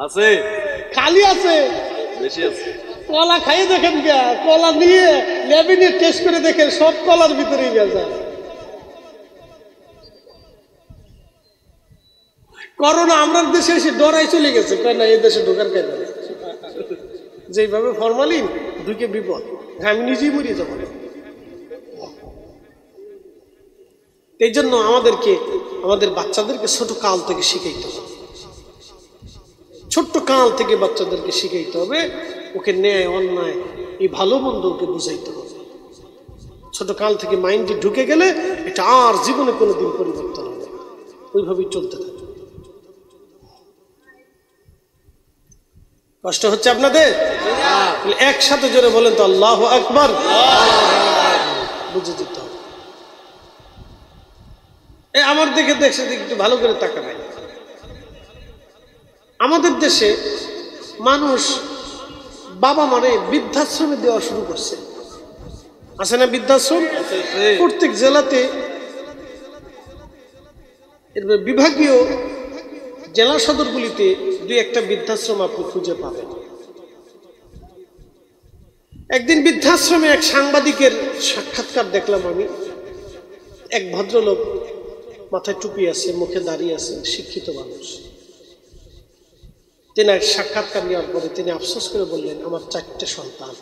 আছে খালি আছে, বেশি আছে। কলা খাইয়ে দেখেন গা, কলা নিয়ে ল্যাবে নিয়ে টেস্ট করে দেখেন সব কলার ভিতরেই ভেজাল। করোনা আমার দেশে এসে ডরাই চলে গেছে, কেন এই দেশে ঢোকার কেন? যেভাবে ফরমালিন ঢুকে বিপদ, আমি নিজেই মরিয়ে যাবো। এই জন্য আমাদেরকে আমাদের বাচ্চাদেরকে ছোট কাল থেকে শিখাইতে হবে, ছোট্ট কাল থেকে বাচ্চাদেরকে শিখাইতে হবে। ওকে ন্যায় অন্যায় এই ভালো মন্দ ওকে বুঝাইতে হবে। ছোট কাল থেকে মাইন্ডে ঢুকে গেলে এটা আর জীবনে কোনোদিন পরিবর্তন হবে, ওইভাবেই চলতে থাকে। কষ্ট হচ্ছে আপনাদের? একসাথে জোরে বলেন তো আল্লাহু আকবার। বুঝে যেতে হবে। আমার দিকে দেখে একটু ভালো করে তাকাবেন। আমাদের দেশে মানুষ বাবা মানে বৃদ্ধাশ্রমে দেওয়া শুরু করছে, আছে না বৃদ্ধাশ্রম? প্রত্যেক জেলাতে বিভাগীয় জেলা সদরগুলিতে দুই একটা বৃদ্ধাশ্রম আপনি খুঁজে পাবেন। একদিন বৃদ্ধাশ্রমে এক সাংবাদিকের সাক্ষাৎকার দেখলাম আমি। এক ভদ্রলোক, মাথায় টুপি আছে, মুখে দাঁড়িয়ে আছে, শিক্ষিত মানুষ। তিনি সাক্ষাৎকার নেওয়ার পরে তিনি আফসোস করে বললেন, আমার 4টে সন্তান,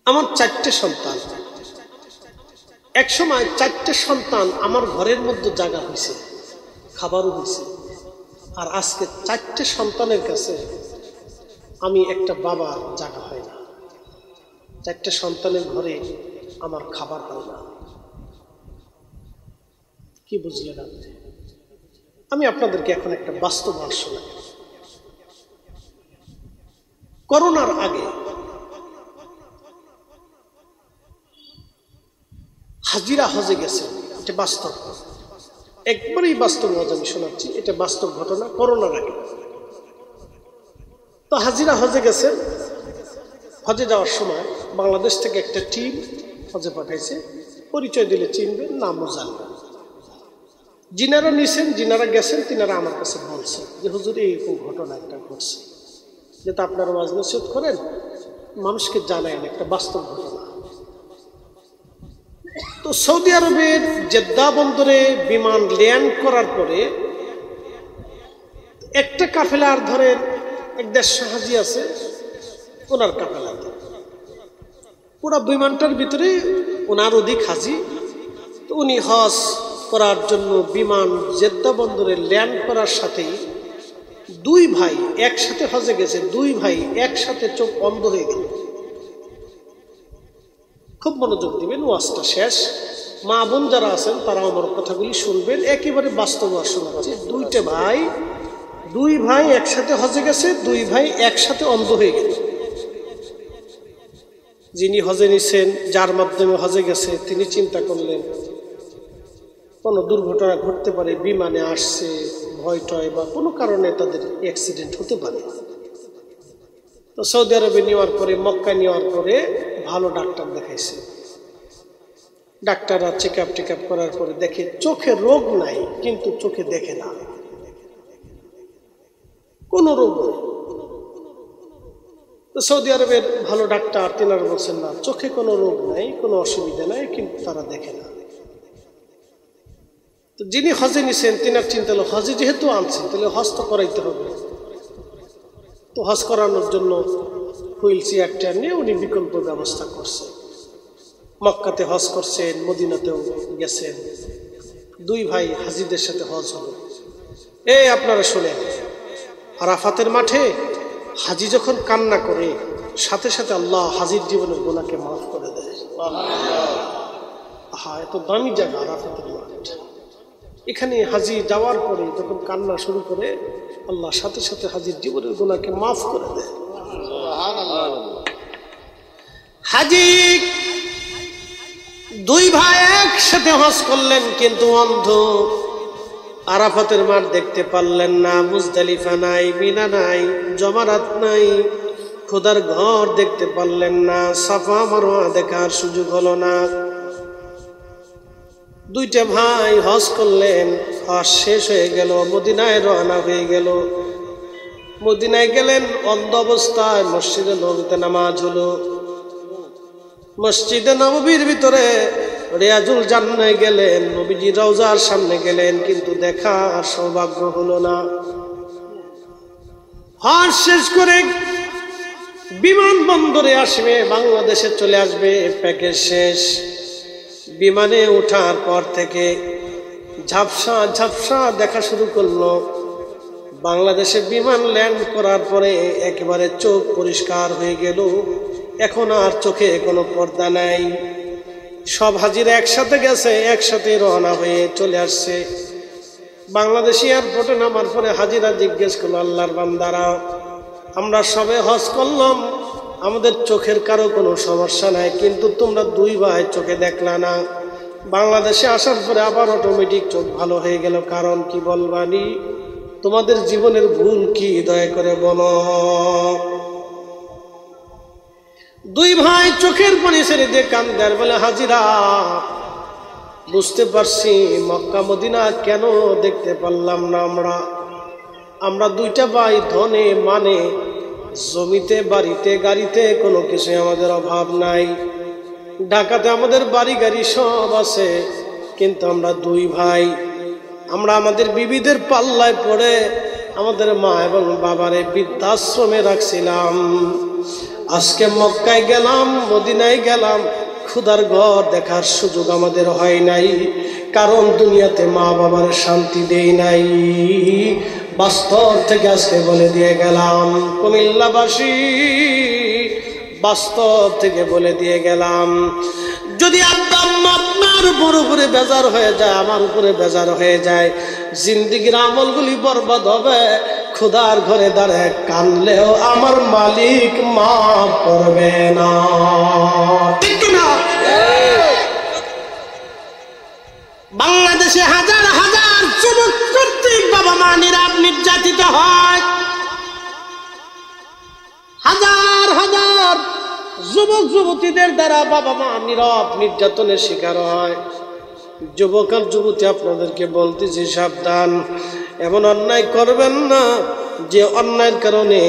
আমার 4টে সন্তান। এক সময় 4টে সন্তান আমার ঘরের মধ্যে জায়গা হয়েছে, খাবারও হয়েছে। আর আজকে 4টে সন্তানের কাছে আমি একটা বাবার জায়গা হয় না, 4টে সন্তানের ঘরে আমার খাবার হয় না। কি বুঝলেন আপনি? আমি আপনাদেরকে এখন একটা বাস্তব শোনাই। করোনার আগে হাজিরা হজে গেছে, এটা বাস্তব, একবারেই বাস্তব হজ আমি শোনাচ্ছি, এটা বাস্তব ঘটনা। করোনার আগে তো হাজিরা হজে গেছে। হজে যাওয়ার সময় বাংলাদেশ থেকে একটা টিম হজে পাঠাইছে, পরিচয় দিলে চিনবেন, নামও জানবেন। যিনারা নিছেন, যিনারা গেছেন, তিনারা আমার কাছে বলছেন যে হুজুর এইরকম ঘটনা একটা ঘটছে, যেটা আপনারা ওয়াজ নসিহত করেন, মানুষকে জানায়েন, একটা বাস্তব ঘটনা। তো সৌদি আরবের জেদ্দা বন্দরে বিমান ল্যান্ড করার পরে একটা কাফেলার ধরেন 150 হাজি আছে, ওনার কাফেলা, পুরো বিমানটার ভিতরে ওনার অধিক হাজি। তো উনি হজ করার জন্য বিমান জেদ্দা বন্দরে ল্যান্ড করার সাথেই 2 ভাই একসাথে হজে গেছে, 2 ভাই একসাথে চোখ অন্ধ হয়ে গেল। খুব মনোযোগ দিবেন, ওয়াজটা শেষ। মা বোন যারা আছেন তারা আমার কথাগুলি শুনবেন, একেবারে বাস্তব শোনাচ্ছি। 2 ভাই একসাথে হজে গেছে, 2 ভাই একসাথে অন্ধ হয়ে গেল। যিনি হজে নিছেন, যার মাধ্যমে হজে গেছে, তিনি চিন্তা করলেন কোনো দুর্ঘটনা ঘটতে পারে, বিমানে আসছে, ভয় টয় বা কোনো কারণে তাদের অ্যাক্সিডেন্ট হতে পারে। তো সৌদি আরবে নেওয়ার পরে, মক্কায় নেওয়ার পরে ভালো ডাক্তার দেখাইছে। ডাক্তাররা চেক আপ করার পরে দেখে চোখে রোগ নাই, কিন্তু চোখে দেখে না, কোনো রোগ নেই। তো সৌদি আরবের ভালো ডাক্তার তিনারা বলছেন না, চোখে কোনো রোগ নাই, কোনো অসুবিধা নাই, কিন্তু তারা দেখে না। তো যিনি হজে নিছেন তিনার চিন্তা হলো, হজে যেহেতু আনছেন তাহলে হজ তো করাইতে হবে। তো হজ করানোর জন্য হুইল চেয়ার নিয়ে উনি বিকল্প ব্যবস্থা করছেন। মক্কাতে হজ করছেন, মদিনাতেও গেছেন। 2 ভাই হাজিদের সাথে হজ হলো। আপনারা শোনেন, আরাফাতের মাঠে হাজি যখন কান্না করে, সাথে সাথে আল্লাহ হাজির জীবনের গুনাহকে মাফ করে দেয়। এত দামি জায়গা আরাফাতের মাঠ, এখানে হাজি যাওয়ার পরে যখন কান্না শুরু করে, আল্লাহ সাথে সাথে হাজির জীবনের গুনাহকে মাফ করে দেয়। হাজি দুই ভাই একসাথে হজ করলেন, কিন্তু অন্ধ। আরাফাতের মাঠ দেখতে পারলেন না, মুজদালিফা নাই, মিনা নাই, জমারাত নাই, খোদার ঘর দেখতে পারলেন না, সাফা মারওয়া দেখার সুযোগ হলো না। দুইটা ভাই হজ করলেন, হজ শেষ হয়ে গেল, মদিনায় রওনা হয়ে গেল। মদিনায় গেলেন অন্ধ অবস্থায়, মসজিদে নববীতে নামাজ হলো। মসজিদে নববীর ভিতরে রিয়াজুল জান্নায় গেলেন, নবীজি রওজার সামনে গেলেন, কিন্তু দেখার সৌভাগ্য হলো না। হজ শেষ করে বিমানবন্দরে আসবে, বাংলাদেশে চলে আসবে, প্যাকেজ শেষ। বিমানে ওঠার পর থেকে ঝাপসা ঝাপসা দেখা শুরু করলো। বাংলাদেশে বিমান ল্যান্ড করার পরে একেবারে চোখ পরিষ্কার হয়ে গেল, এখন আর চোখে কোনো পর্দা নাই। সব হাজিরা একসাথে গেছে, একসাথে রওনা হয়ে চলে আসছে। বাংলাদেশ এয়ারপোর্টে নামার পরে হাজিরা জিজ্ঞেস করলো, আল্লাহর বান্দারা, আমরা সবে হজ করলাম, আমাদের চোখের কারো কোনো সমস্যা নাই, কিন্তু তোমরা দুই ভাই চোখে দেখলা না। বাংলাদেশে আসার পরে আবার অটোমেটিক চোখ ভালো হয়ে গেল, কারণ কি বলবানি? তোমাদের জীবনের ভুল কি দয়া করে বলো। দুই ভাই চোখের পানি ছেড়ে দিয়ে কান্দে আর বলে, হাজিরা, বুঝতে পারছি মক্কা মদিনা কেন দেখতে পারলাম না। আমরা দুইটা ভাই ধনে মানে, জমিতে বাড়িতে গাড়িতে কোনো কিছু আমাদের অভাব নাই। ঢাকাতে আমাদের বাড়ি গাড়ি সব আছে, কিন্তু আমরা দুই ভাই, আমরা আমাদের বিবিদের পাল্লায় পড়ে আমাদের মা এবং বাবারে বৃদ্ধাশ্রমে রাখছিলাম। আজকে মক্কায় গেলাম, মদিনায় গেলাম, খুদার ঘর দেখার সুযোগ আমাদের হয় নাই, কারণ দুনিয়াতে মা বাবার শান্তি দেই নাই। বাস্তব থেকে আজকে বলে দিয়ে গেলাম, কুমিল্লাবাসী, বাস্তব থেকে বলে দিয়ে গেলাম, যদি আপনার উপরে বেজার হয়ে যায়, আমার উপরে বেজার হয়ে যায়, জিন্দিগির আমলগুলি বরবাদ হবে। খুদার ঘরে দাঁড়ায় কানলেও আমার মালিক মাফ করবে না, ঠিক না? বাংলাদেশে হাজার হাজার যুবক কর্তৃক বাবা মা নির্যাতিত হয়, হাজার হাজার যুবক যুবতীদের দ্বারা বাবা মা নীরব নির্যাতনের শিকার হয়। যুবক আর যুবতী, আপনাদেরকে বলতেছি সাবধান, এমন অন্যায় করবেন না যে অন্যায়ের কারণে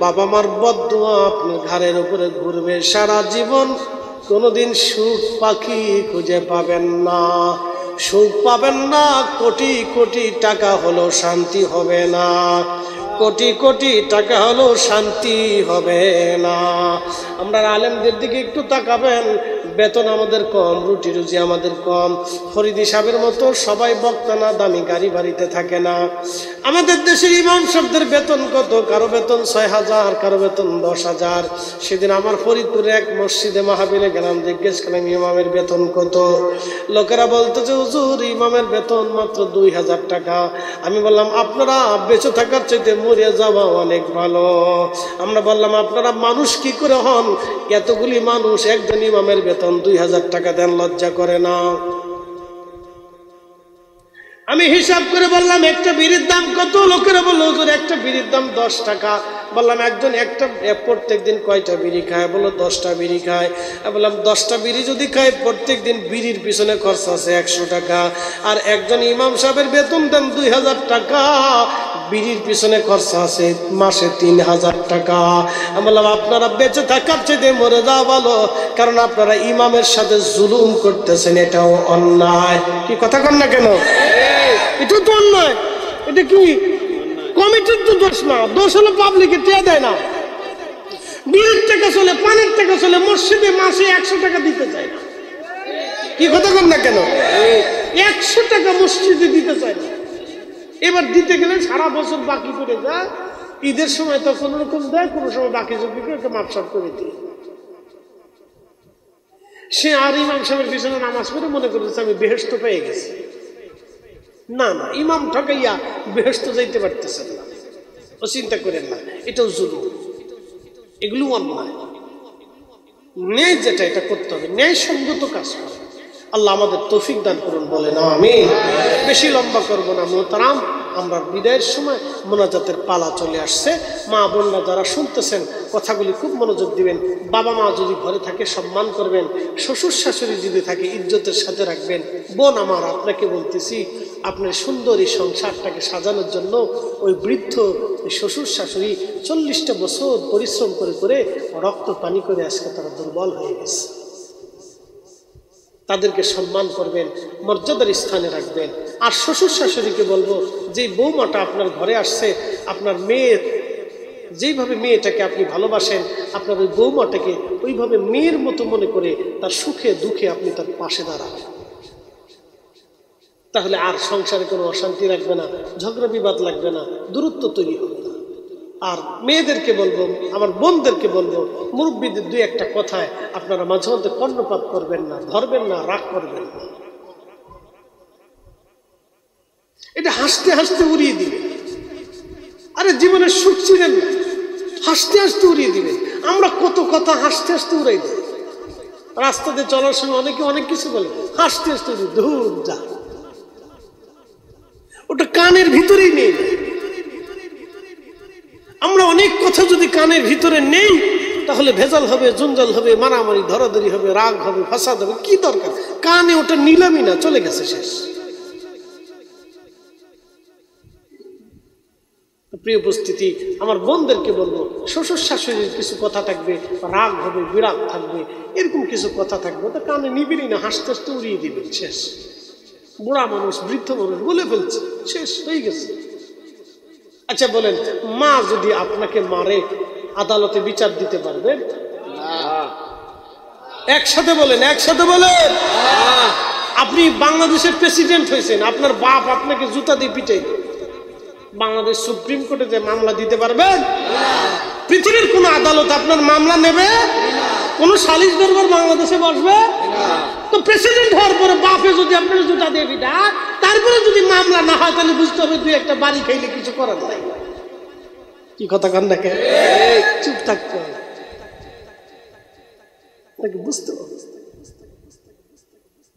বাবা মার বদদুয়া আপনার ঘাড়ের উপরে ঘুরবে সারা জীবন। কোনোদিন সুখ পাখি খুঁজে পাবেন না, সুখ পাবেন না। কোটি কোটি টাকা হলো শান্তি হবে না, কোটি কোটি টাকা হলো শান্তি হবে না। আমরা আলেমদের দিকে একটু তাকাবেন, বেতন আমাদের কম, রুটি রুজি আমাদের কম। ফরিদি সাহেবের মতো সবাই বক্তা না, দামি গাড়ি বাড়িতে থাকে না। আমাদের দেশের ইমাম সাহেবদের বেতন কত? কারো বেতন ৬,০০০, কারো বেতন ১০,০০০। সেদিন আমার ফরিদপুরে এক মসজিদে মাহফিলে গেলাম, জিজ্ঞেস করলাম ইমামের বেতন কত? লোকেরা বলতেছে, হুজুর ইমামের বেতন মাত্র ২,০০০ টাকা। আমি বললাম, আপনারা বেঁচে থাকার চাইতে মরে যাওয়া অনেক ভালো। আমরা বললাম, আপনারা মানুষ কি করে হন? এতগুলি মানুষ, একজন ইমামের বেতন ২,০০০ টাকা দেন, লজ্জা করে না? আমি হিসাব করে বললাম, একটা বিড়ির দাম কত? লোকেরা বললো, হুজুর একটা বিড়ির দাম ১০ টাকা। বললাম, একজন প্রত্যেক দিন কয়টা বিড়ি খায়? বললো ১০টা বিড়ি খায়। বললাম, ১০টা বিড়ি যদি খায়, প্রত্যেক দিন বিড়ির পিছনে খরচা আছে ১০০ টাকা। আর একজন ইমাম সাহেবের বেতন দেন ২,০০০ টাকা, বিড়ির পিছনে খরচা আছে মাসে ৩,০০০ টাকা। আমি বললাম, আপনারা বেঁচে থাকার চাইতে মরে যাওয়া ভালো, কারণ আপনারা ইমামের সাথে জুলুম করতেছেন, এটাও অন্যায়। কি কথা কন না কেন? এটা তো অন্যায়। এটা কি কমিটির তো দোষ না, দোষ হলো পাবলিকের টেয়া দেয় না। বিড়ির টাকা চলে, পানির টাকা চলে, মসজিদে মাসে ১০০ টাকা দিতে চায় না। কি কথা কন না কেন? ১০০ টাকা মসজিদে দিতে চায় না। এবার দিতে গেলে সারা বছর বাকি করে যায়, ঈদের সময় তো কোন রকম দেয়, কোনো সময় বাকি যদি একটা মাপসাপ করে দিয়ে সে আর ইমাম সাহেবের পিছনে নামাজ পড়ে মনে করেছে আমি বেহেশত পেয়ে গেছি। না না, ইমাম ঠকাইয়া বেহেশত যাইতে পারতেছেন না, ও চিন্তা করেন না, এটাও জুলুম, এগুলো অন্যায়। ন্যায় যেটা, এটা করতে হবে, ন্যায় সঙ্গত কাজ করে। আল্লাহ আমাদের তৌফিক দান করুন, বলেন আমিন। বেশি লম্বা করব না মোহতারাম, আমরা বিদায়ের সময় মোনাজাতের পালা চলে আসছে। মা বোনরা যারা শুনতেছেন কথাগুলি খুব মনোযোগ দিবেন। বাবা মা যদি ঘরে থাকে সম্মান করবেন, শ্বশুর শাশুড়ি যদি থাকে ইজ্জতের সাথে রাখবেন। বোন আমার, আপনাকে বলতেছি, আপনার সুন্দর এই সংসারটাকে সাজানোর জন্য ওই বৃদ্ধ শ্বশুর শাশুড়ি 40টা বছর পরিশ্রম করে করে রক্ত পানি করে আজকে তারা দুর্বল হয়ে গেছে। তাদেরকে সম্মান করবেন, মর্যাদার স্থানে রাখবেন। আর শ্বশুর শাশুড়িকে বলবো, যে বৌমাটা আপনার ঘরে আসছে, আপনার মেয়ের যেইভাবে মেয়েটাকে আপনি ভালোবাসেন, আপনার ওই বৌমাটাকে ওইভাবে মেয়ের মতো মনে করে তার সুখে দুঃখে আপনি তার পাশে দাঁড়াবেন। তাহলে আর সংসারে কোনো অশান্তি রাখবে না, ঝগড়া বিবাদ লাগবে না, দূরত্ব তৈরি হবে না। আর মেয়েদেরকে বলবো, আমার বোনদেরকে বলবো, মুরব্বীদের দুই একটা কথায় আপনারা মাঝে মধ্যে কর্ণপাত করবেন না, ধরবেন না, রাগ করবেন না। এটা হাসতে হাসতে উড়িয়ে দিবেন। আরে জীবনের সুখ ছিলেন না, হাসতে হাসতে উড়িয়ে দিবেন। আমরা কত কথা হাসতে হাসতে উড়াই দিই। রাস্তাতে চলার সময় অনেকে অনেক কিছু বলে, হাসতে হাসতে উড়িয়ে দূর যা, ওটা কানের ভিতরেই নেই। আমরা অনেক কথা যদি কানের ভিতরে নেই, তাহলে ভেজাল হবে, জঞ্জাল হবে, মারামারি ধরাধরি হবে, রাগ হবে, ফাসাদ হবে। কি দরকার? কানে ওটা নিলামই না, চলে গেছে, শেষ। প্রিয় উপস্থিতি, আমার বোনদেরকে বলবো, শ্বশুর শাশুড়ির কিছু কথা থাকবে, রাগ হবে, বিরাগ থাকবে, এরকম কিছু কথা থাকবে, ওটা কানে নিবেনই না, হাসতে হাসতে উড়িয়ে দিবেন, শেষ। বুড়া মানুষ, বৃদ্ধ মানুষ বলে ফেলছে, শেষ হয়ে গেছে। আচ্ছা বলেন, মা যদি আপনাকে মারে, আদালতে বিচার দিতে পারবেন? একসাথে বলেন, একসাথে বলেন। আপনি বাংলাদেশের প্রেসিডেন্ট হয়েছেন, আপনার বাপ আপনাকে জুতা দিয়ে পিটাই, বাংলাদেশ সুপ্রিম কোর্টে যে মামলা দিতে পারবেন? পৃথিবীর কোন আদালত আপনার মামলা নেবে? কোন সালিশ দরবার বাংলাদেশে বসবে? তো প্রেসিডেন্ট হওয়ার পরে বাপে যদি আপনার জুতা দিয়ে পিটা, তারপরে যদি মামলা না হয়, তাহলে বুঝতে হবে দুই একটা বাড়ি খাইলে কিছু করার নাই। কি কথা কান দেখে, চুপ থাকতে হবে, বুঝতে হবে।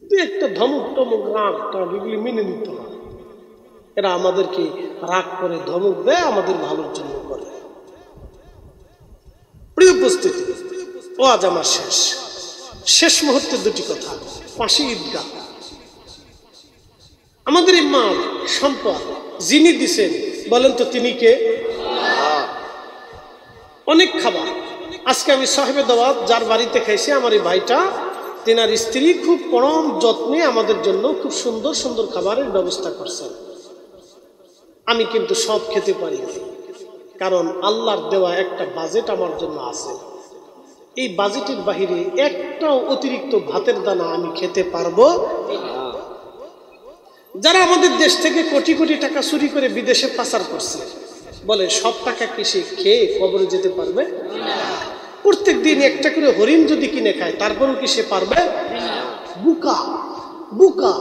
দুই একটা ধমক টমক, রাগ টাগ এগুলি মেনে নিতে হবে। এরা আমাদেরকে রাগ করে ধমক দেয়, আমাদের ভালোর জন্য করে। প্রিয় উপস্থিতি, ও আজ আমার শেষ মুহূর্তে দুটি কথা। পাশে ঈদগাহ, আমাদের এই মা সম্পদ যিনি দিছেন, বলেন তো তিনি কে? অনেক খাবার। আজকে আমি সাহেবে দাওয়াত যার বাড়িতে খাইছি, আমার এই ভাইটা, তেনার স্ত্রী খুব পরম যত্নে আমাদের জন্য খুব সুন্দর সুন্দর খাবারের ব্যবস্থা করছেন। আমি কিন্তু সব খেতে পারি না, কারণ আল্লাহর দেওয়া একটা বাজেট আমার জন্য আছে। এই বাজেটের বাহিরে একটাও অতিরিক্ত ভাতের দানা আমি খেতে পারবো। যারা আমাদের দেশ থেকে কোটি কোটি টাকা চুরি করে বিদেশে পাচার করছে, বলে সব টাকা কি সে খেয়ে কবরে যেতে পারবে? প্রত্যেক দিন একটা করে হরিণ যদি কিনে খায়, তারপরেও কি সে পারবে? বুকা বুকা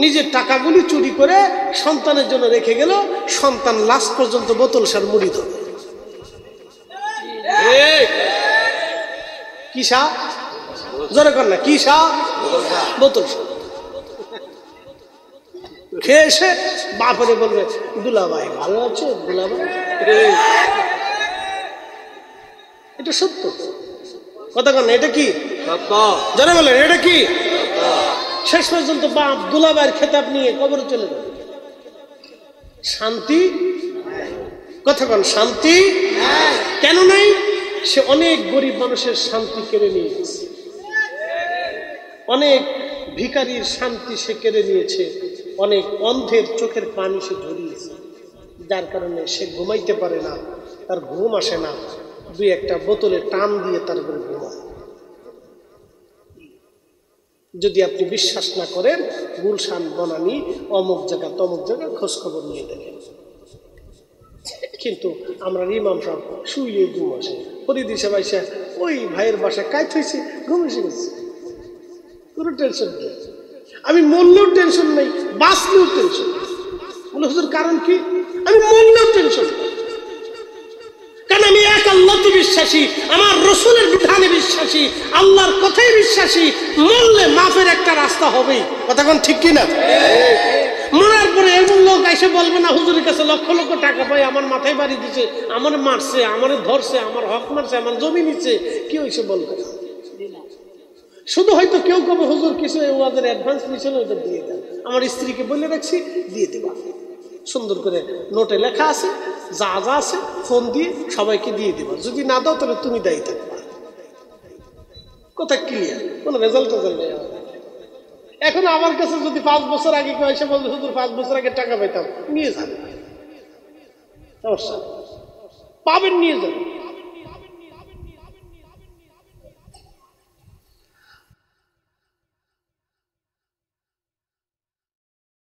নিজের টাকাগুলি চুরি করে সন্তানের জন্য রেখে গেল, সন্তান লাস্ট পর্যন্ত বোতল সার মুড়ি ধরে। কি সা? জোরে কর না, কি সা? বোতল সার খেয়ে এসে বাপরে বলবে, দুলাভাই ভালো আছে? দুলাভাই, এটা সত্য কথা কন, এটা কি জোরে বলেন, এটা কি? শেষ পর্যন্ত বাপ দুলাভাইয়ের খেতাব নিয়ে কবরে চলে যাবে। শান্তি কথা কন, শান্তি কেন নাই? সে অনেক গরিব মানুষের শান্তি কেড়ে নিয়ে গেছে, অনেক ভিখারির শান্তি সে কেড়ে নিয়েছে, অনেক অন্ধের চোখের পানি সে ঝরিয়েছে, যার কারণে সে ঘুমাইতে পারে না, তার ঘুম আসে না, দুই একটা বোতলে টান দিয়ে তারপরে ঘুমায়। যদি আপনি বিশ্বাস না করেন, গুলশান বনানী অমুক জায়গা তমুক জায়গা খোঁজ খবর নিয়ে দেখেন। কিন্তু আমরা ইমাম সাহেব শুইলে ঘুম আসে, ফরিদ হিসেব আইসা ওই ভাইয়ের বাসায় কাজ হয়েছে, ঘুম এসে গেছে, কোনো টেনশন নেই। আমি মরলেও টেনশন নেই, বাঁচলেও টেনশন নেই। বলে হুজুর কারণ কি? আমি মরলেও টেনশন নেই, কারণ আমি এক আল্লাহতে বিশ্বাসী, আমার রসুলের বিধানে বিশ্বাসী, আল্লাহর কথাই বিশ্বাসী, মরলে মাফের একটা রাস্তা হবেই। কথা কোন ঠিক কিনা? মরার পরে এমন লোক এসে বলবে না হুজুরের কাছে লক্ষ লক্ষ টাকা পাই, আমার মাথায় বাড়ি দিছে, আমার মারছে, আমার ধরছে, আমার হক মারছে, আমার জমি নিচ্ছে, কেউ এসে বলবে না। শুধু হয়তো কেউ কবে হুজুর কিছু ওদের অ্যাডভান্স নিয়েছিল, ওটা দিয়ে দেন, আমার স্ত্রীকে বলে রাখছি দিয়ে দেবা, সুন্দর করে নোটে লেখা আছে, যা যা আছে ফোন দিয়ে সবাইকে দিয়ে দেবা, যদি না দাও তাহলে তুমি দায়ী থাকবা। কথা ক্লিয়ার, কোনো রেজাল্ট নেই। এখন আমার কাছে যদি 5 বছর আগে কেউ এসে বলতো হুজুর 5 বছর আগে টাকা পাইতাম, নিয়ে যাবে, সমস্যা পাবেন, নিয়ে যাবেন।